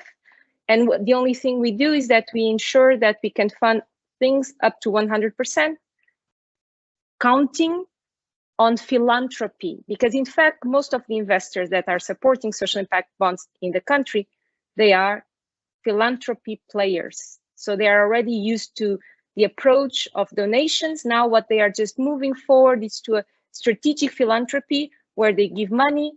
And the only thing we do is that we ensure that we can fund things up to 100%, counting on philanthropy. Because in fact, most of the investors that are supporting social impact bonds in the country, they are philanthropy players. So they are already used to the approach of donations. Now what they are just moving forward is to a strategic philanthropy where they give money,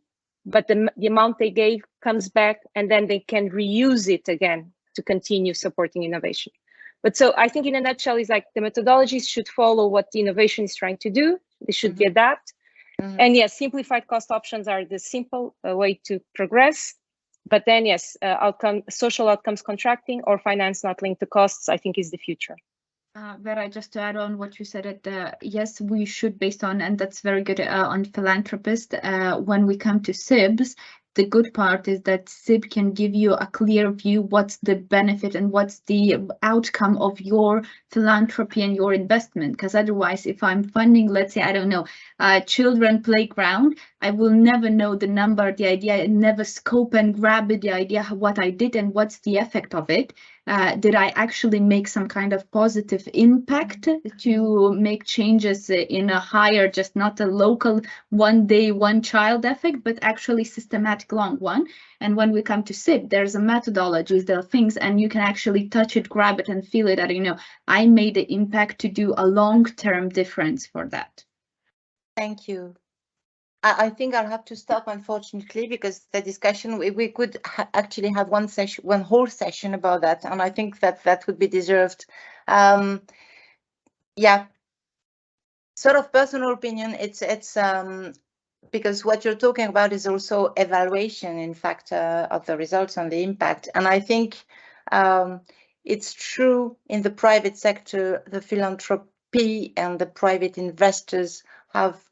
but the amount they gave comes back and then they can reuse it again to continue supporting innovation. But so I think in a nutshell, it's like the methodologies should follow what the innovation is trying to do. They should be adapted. And yes, simplified cost options are the simple way to progress. But then yes, social outcomes contracting or finance not linked to costs, I think is the future. Vera, just to add on what you said, yes, we should, based on, and that's very good, on philanthropists, when we come to SIBs, the good part is that SIB can give you a clear view what's the benefit and what's the outcome of your philanthropy and your investment. Because otherwise, if I'm funding, let's say, I don't know, children playground, I will never know the number, the idea, never scope and grab the idea what I did and what's the effect of it. Did I actually make some kind of positive impact to make changes in a higher, just not a local one day, one child effect, but actually systematic long one? And when we come to SIB, there's a methodologies, there are things, and you can actually touch it, grab it, and feel it. And, you know, I made the impact to do a long-term difference for that. Thank you. I think I'll have to stop, unfortunately, because the discussion, we could actually have one whole session about that, and I think that would be deserved. Yeah, sort of personal opinion. It's because what you're talking about is also evaluation, in fact, of the results and the impact. And I think it's true in the private sector, the philanthropy and the private investors have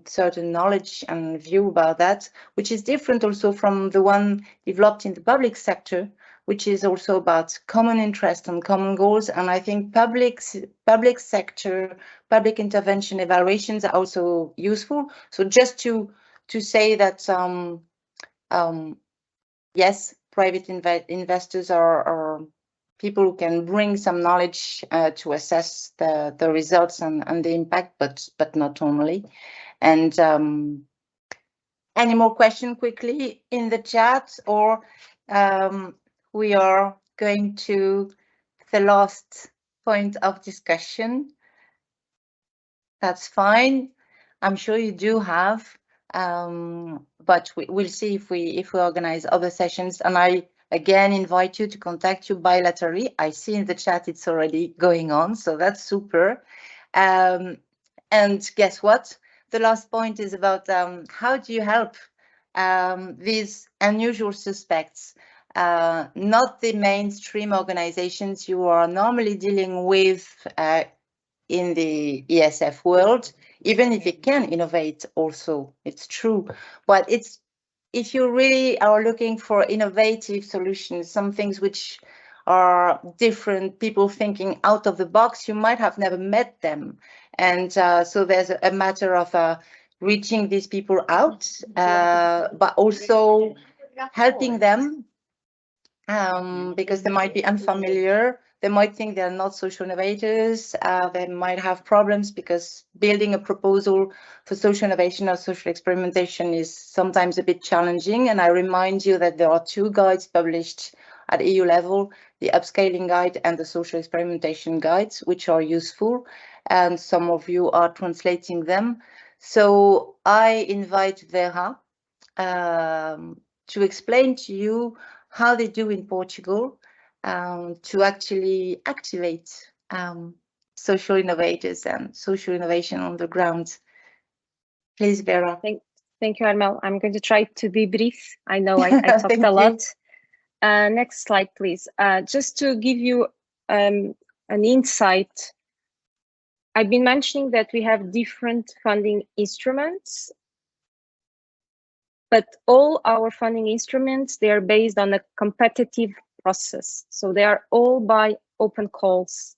certain knowledge and view about that, which is different also from the one developed in the public sector, which is also about common interest and common goals. And I think public sector, public intervention evaluations are also useful. So just to say that yes, private investors are people who can bring some knowledge to assess the results and the impact, but not only. And any more questions quickly in the chat, or we are going to the last point of discussion? That's fine. I'm sure you do have, but we'll see if we organize other sessions. And I again invite you to contact you bilaterally. I see in the chat it's already going on, so that's super. And guess what? The last point is about how do you help these unusual suspects, not the mainstream organizations you are normally dealing with in the ESF world, even if it can innovate also, it's true. But it's, if you really are looking for innovative solutions, some things which are different, people thinking out of the box, you might have never met them. And so there's a matter of reaching these people out, but also helping them because they might be unfamiliar. They might think they're not social innovators. They might have problems because building a proposal for social innovation or social experimentation is sometimes a bit challenging. And I remind you that there are two guides published at EU level, the upscaling guide and the social experimentation guides, which are useful. And some of you are translating them. So I invite Vera to explain to you how they do in Portugal to actually activate social innovators and social innovation on the ground. Please, Vera. Thank you, Armel. I'm going to try to be brief. I know I talked a lot. Next slide, please. Just to give you an insight, I've been mentioning that we have different funding instruments, but all our funding instruments, they are based on a competitive process. So they are all by open calls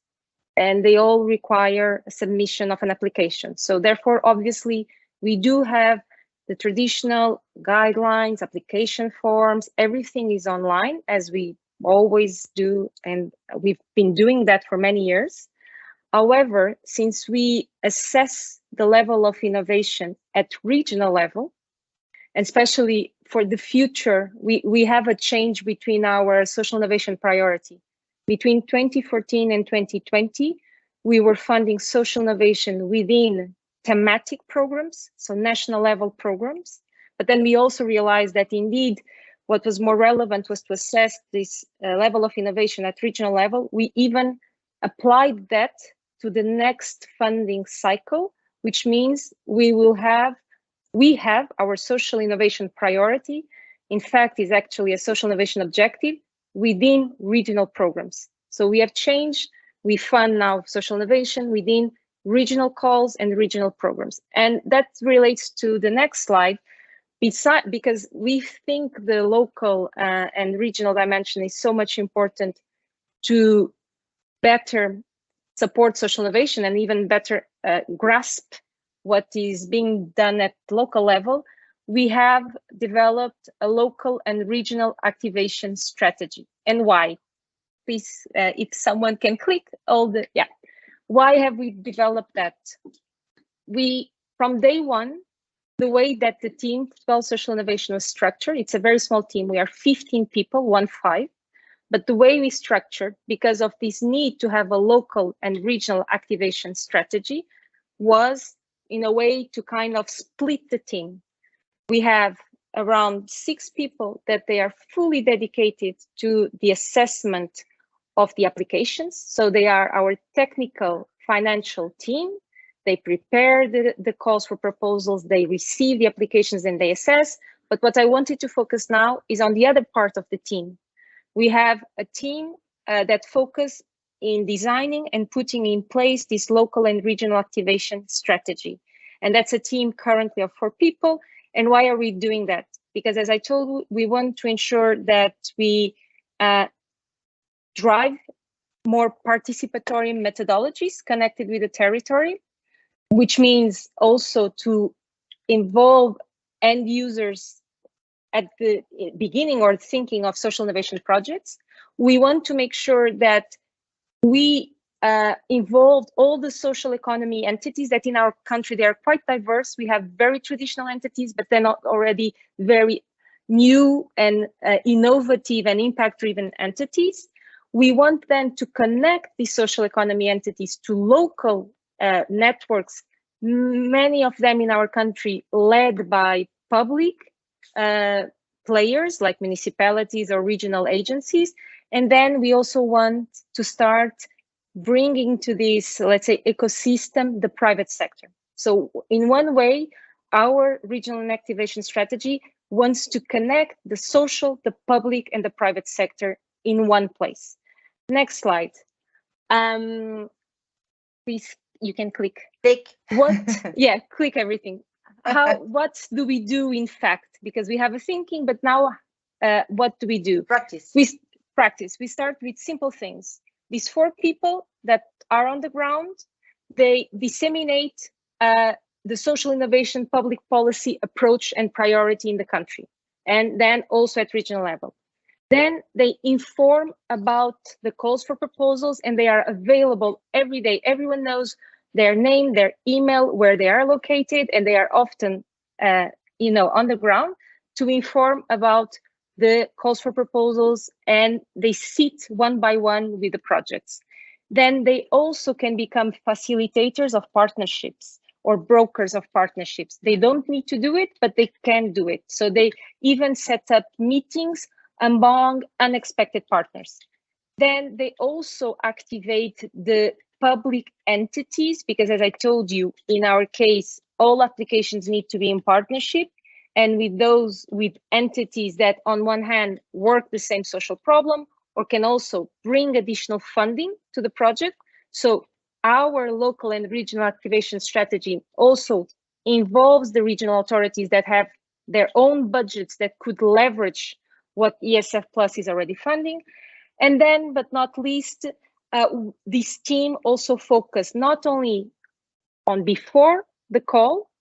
and they all require a submission of an application. So therefore, obviously, we do have the traditional guidelines, application forms, everything is online as we always do. And we've been doing that for many years. However, since we assess the level of innovation at regional level, and especially for the future, we have a change between our social innovation priority. Between 2014 and 2020, we were funding social innovation within thematic programs, so national level programs. But then we also realized that indeed, what was more relevant was to assess this level of innovation at regional level. We even applied that to the next funding cycle, which means we have our social innovation priority. In fact, is actually a social innovation objective within regional programs. So we have changed, we fund now social innovation within regional calls and regional programs. And that relates to the next slide, because we think the local and regional dimension is so much important to better support social innovation and even better grasp what is being done at local level, we have developed a local and regional activation strategy. And why? Please, if someone can click all the, yeah. Why have we developed that? From day one, the way that the team, Portugal Social Innovation, was structured, it's a very small team. We are 15 people, 15. But the way we structured, because of this need to have a local and regional activation strategy, was in a way to kind of split the team. We have around 6 people that they are fully dedicated to the assessment of the applications. So they are our technical financial team. They prepare the calls for proposals, they receive the applications and they assess. But what I wanted to focus now is on the other part of the team. We have a team that focus in designing and putting in place this local and regional activation strategy. And that's a team currently of 4 people. And why are we doing that? Because as I told you, we want to ensure that we drive more participatory methodologies connected with the territory, which means also to involve end users at the beginning or thinking of social innovation projects. We want to make sure that we involved all the social economy entities that in our country, they are quite diverse. We have very traditional entities, but they're not already very new and innovative and impact-driven entities. We want then to connect these social economy entities to local networks, many of them in our country led by public players like municipalities or regional agencies. And then we also want to start bringing to this, let's say, ecosystem, the private sector. So in one way, our regional activation strategy wants to connect the social, the public, and the private sector in one place. Next slide. Please, you can click. Click. What? Yeah, click everything. What do we do in fact? Because we have a thinking, but now what do we do? Practice. We practice. We start with simple things. These 4 people that are on the ground, they disseminate the social innovation public policy approach and priority in the country, and then also at regional level. Then they inform about the calls for proposals, and they are available every day. Everyone knows their name, their email, where they are located, and they are often, on the ground to inform about the calls for proposals, and they sit one by one with the projects. Then they also can become facilitators of partnerships or brokers of partnerships. They don't need to do it, but they can do it. So they even set up meetings among unexpected partners. Then they also activate the public entities, because as I told you, in our case, all applications need to be in partnership, and with entities that on one hand work the same social problem or can also bring additional funding to the project. So our local and regional activation strategy also involves the regional authorities that have their own budgets that could leverage what ESF Plus is already funding. And then, but not least, this team also focused not only on before the call,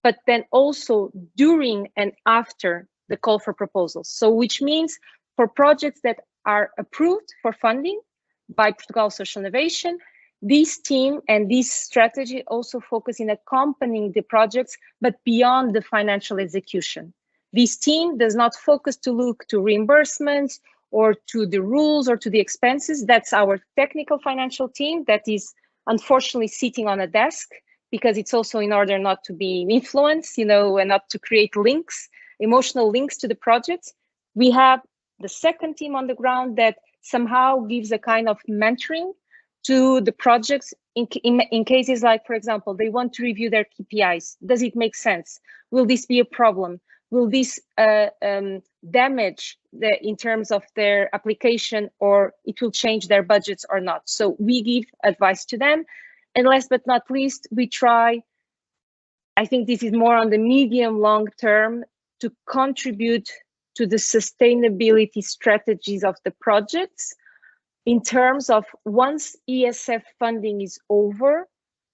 but then also during and after the call for proposals. So which means for projects that are approved for funding by Portugal Social Innovation, this team and this strategy also focus in accompanying the projects, but beyond the financial execution. This team does not focus to look to reimbursements or to the rules or to the expenses. That's our technical financial team that is unfortunately sitting on a desk, because it's also in order not to be influenced, and not to create links, emotional links to the projects. We have the second team on the ground that somehow gives a kind of mentoring to the projects in cases like, for example, they want to review their KPIs. Does it make sense? Will this be a problem? Will this damage in terms of their application, or it will change their budgets or not? So we give advice to them. And last but not least, we try, I think this is more on the medium long term, to contribute to the sustainability strategies of the projects in terms of once ESF funding is over,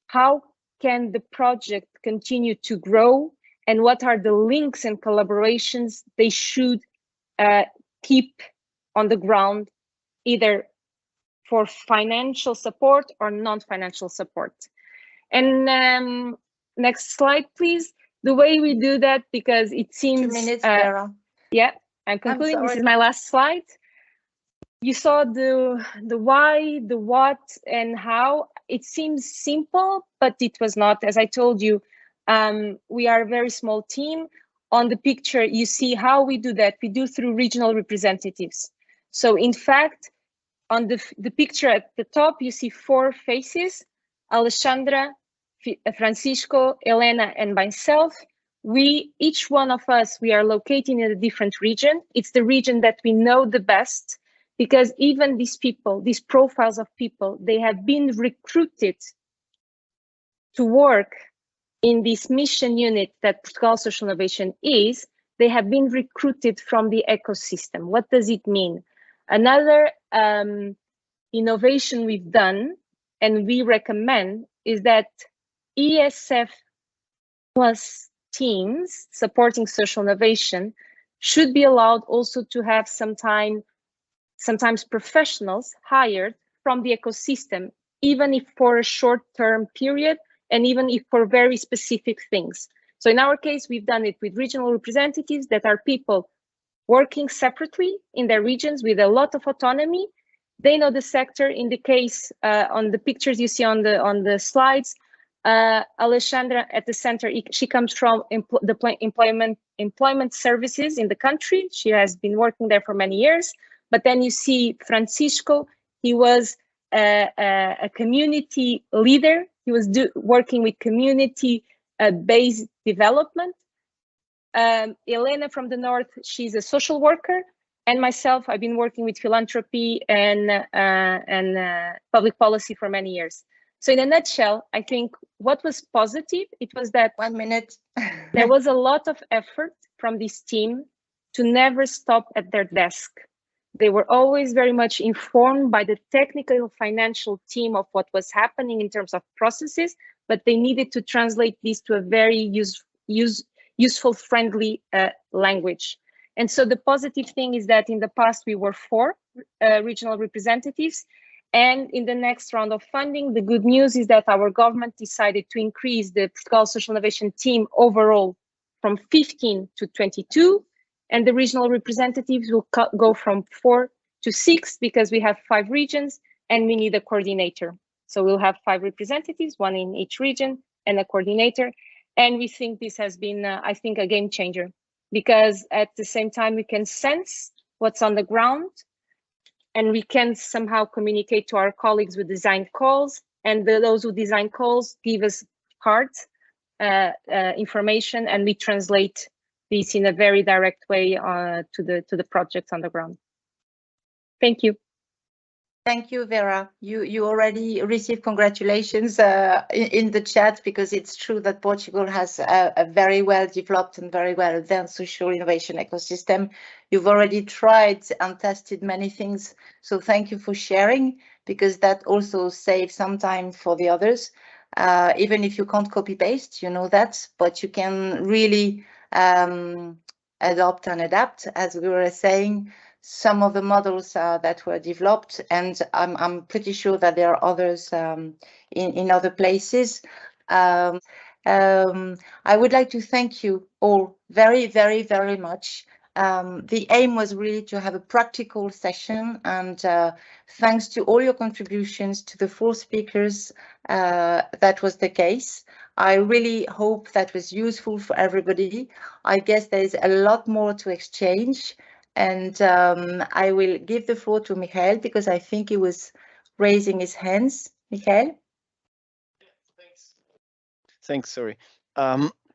how can the project continue to grow and what are the links and collaborations they should keep on the ground, either for financial support or non-financial support. And next slide, please. The way we do that, because it seems— 2 minutes, Vera. Yeah, I'm concluding. This is my last slide. You saw the why, the what, and how. It seems simple, but it was not. As I told you, we are a very small team. On the picture, you see how we do that. We do through regional representatives. So in fact, on the picture at the top, you see 4 faces: Alexandra, Francisco, Elena, and myself. Each one of us, we are located in a different region. It's the region that we know the best, because even these people, these profiles of people, they have been recruited to work in this mission unit that Portugal Social Innovation is. They have been recruited from the ecosystem. What does it mean? Another innovation we've done and we recommend is that ESF plus teams supporting social innovation should be allowed also to have sometimes professionals hired from the ecosystem, even if for a short-term period and even if for very specific things. So in our case, we've done it with regional representatives that are people working separately in their regions with a lot of autonomy. They know the sector. In the case on the pictures you see on the slides, Alexandra at the center, she comes from the employment services in the country. She has been working there for many years. But then you see Francisco, he was a community leader. He was working with community-based development. Elena from the north, she's a social worker. And myself, I've been working with philanthropy and public policy for many years. So in a nutshell, I think what was positive, it was that 1 minute. There was a lot of effort from this team to never stop at their desk. They were always very much informed by the technical financial team of what was happening in terms of processes, but they needed to translate this to a very useful, friendly language. And so the positive thing is that in the past we were 4 regional representatives. And in the next round of funding, the good news is that our government decided to increase the Portugal Social Innovation team overall from 15 to 22. And the regional representatives will go from 4 to 6 because we have 5 regions and we need a coordinator. So we'll have 5 representatives, 1 in each region, and a coordinator. And we think this has been, I think, a game changer, because at the same time we can sense what's on the ground and we can somehow communicate to our colleagues with design calls, and those who design calls give us hard information, and we translate this in a very direct way to the projects on the ground. Thank you. Thank you, Vera. You already received congratulations in the chat, because it's true that Portugal has a very well developed and very well advanced social innovation ecosystem. You've already tried and tested many things, so thank you for sharing, because that also saves some time for the others. Even if you can't copy paste, you know that, but you can really adopt and adapt, as we were saying. Some of the models that were developed, and I'm pretty sure that there are others in other places. I would like to thank you all very, very, very much. The aim was really to have a practical session, and thanks to all your contributions, to the 4 speakers, that was the case. I really hope that was useful for everybody. I guess there is a lot more to exchange. And I will give the floor to Michael, because I think he was raising his hands. Michael? Thanks, sorry.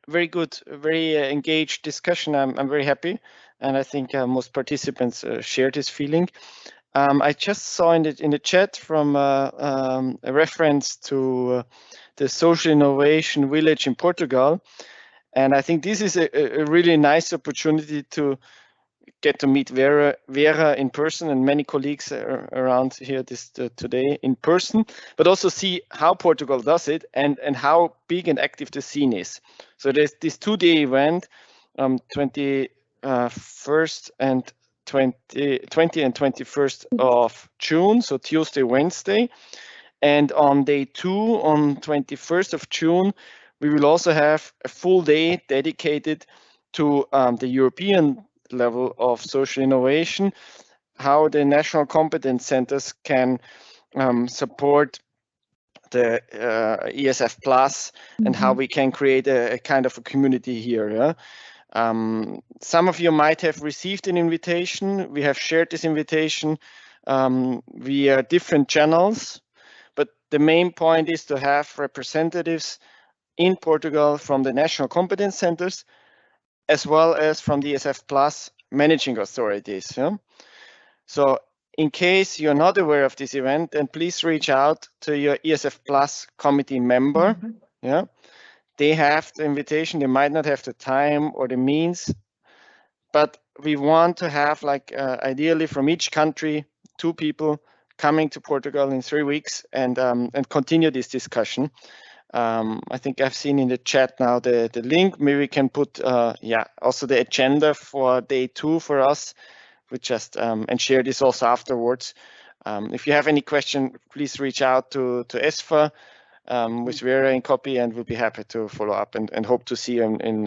Very good, very engaged discussion. I'm very happy. And I think most participants share this feeling. I just saw in the chat from a reference to the social innovation village in Portugal. And I think this is a really nice opportunity to get to meet Vera in person and many colleagues around here today in person, but also see how Portugal does it and how big and active the scene is. So there's this 2-day event, 21st and 20 and 21st of June, so Tuesday, Wednesday. And on day 2, on 21st of June, we will also have a full day dedicated to the European level of social innovation, how the national competence centers can support the ESF Plus, and how we can create a kind of a community here. Yeah? Some of you might have received an invitation. We have shared this invitation via different channels, but the main point is to have representatives in Portugal from the national competence centers, as well as from the ESF Plus Managing Authorities. Yeah? So in case you're not aware of this event, then please reach out to your ESF Plus committee member. Yeah? They have the invitation, they might not have the time or the means, but we want to have, like, ideally from each country, 2 people coming to Portugal in 3 weeks and continue this discussion. I think I've seen in the chat now the link. Maybe we can put also the agenda for day 2 for us. We just and share this also afterwards. If you have any question, please reach out to ESFA with Vera in copy, and we'll be happy to follow up and hope to see you in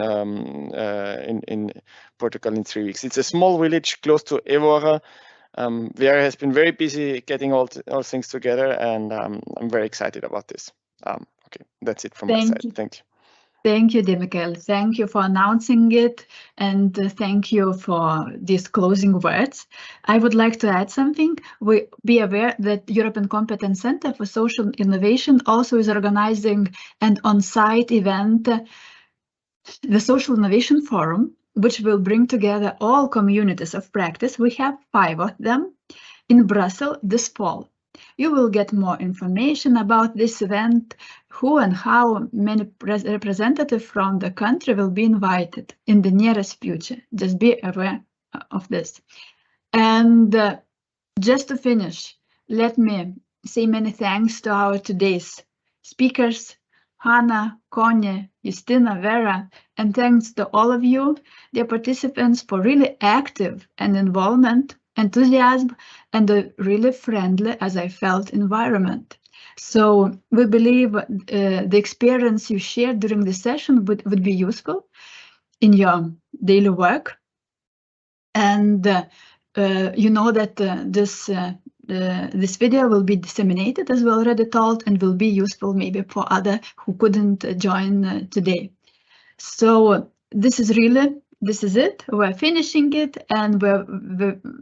Portugal in 3 weeks. It's a small village close to Évora. Vera has been very busy getting all things together, and I'm very excited about this. Okay, that's it from my side. Thank you. Thank you, Michael. Thank you for announcing it, and thank you for these closing words. I would like to add something. Be aware that European Competence Center for Social Innovation also is organizing an on-site event, the Social Innovation Forum, which will bring together all communities of practice. We have 5 of them in Brussels this fall. You will get more information about this event, who and how many representatives from the country will be invited in the nearest future. Just be aware of this. And just to finish, let me say many thanks to our today's speakers, Hannah, Connie, Justina, Vera, and thanks to all of you, dear participants, for really active and involvement, enthusiasm, and a really friendly, as I felt, environment. So we believe the experience you shared during the session would be useful in your daily work. And you know that this video will be disseminated, as we already told, and will be useful maybe for others who couldn't join today. So this is it. We're finishing it, and we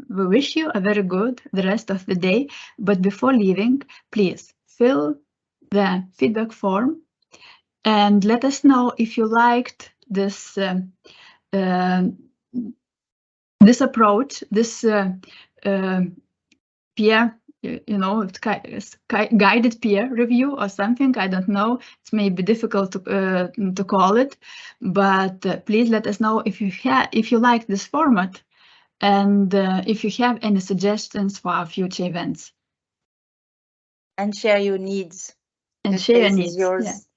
wish you a very good the rest of the day. But before leaving, please fill the feedback form and let us know if you liked this this approach, this peer, guided peer review or something. I don't know. It's maybe difficult to call it, but please let us know if you like this format, and if you have any suggestions for our future events. And share your needs. And share your needs. Yours.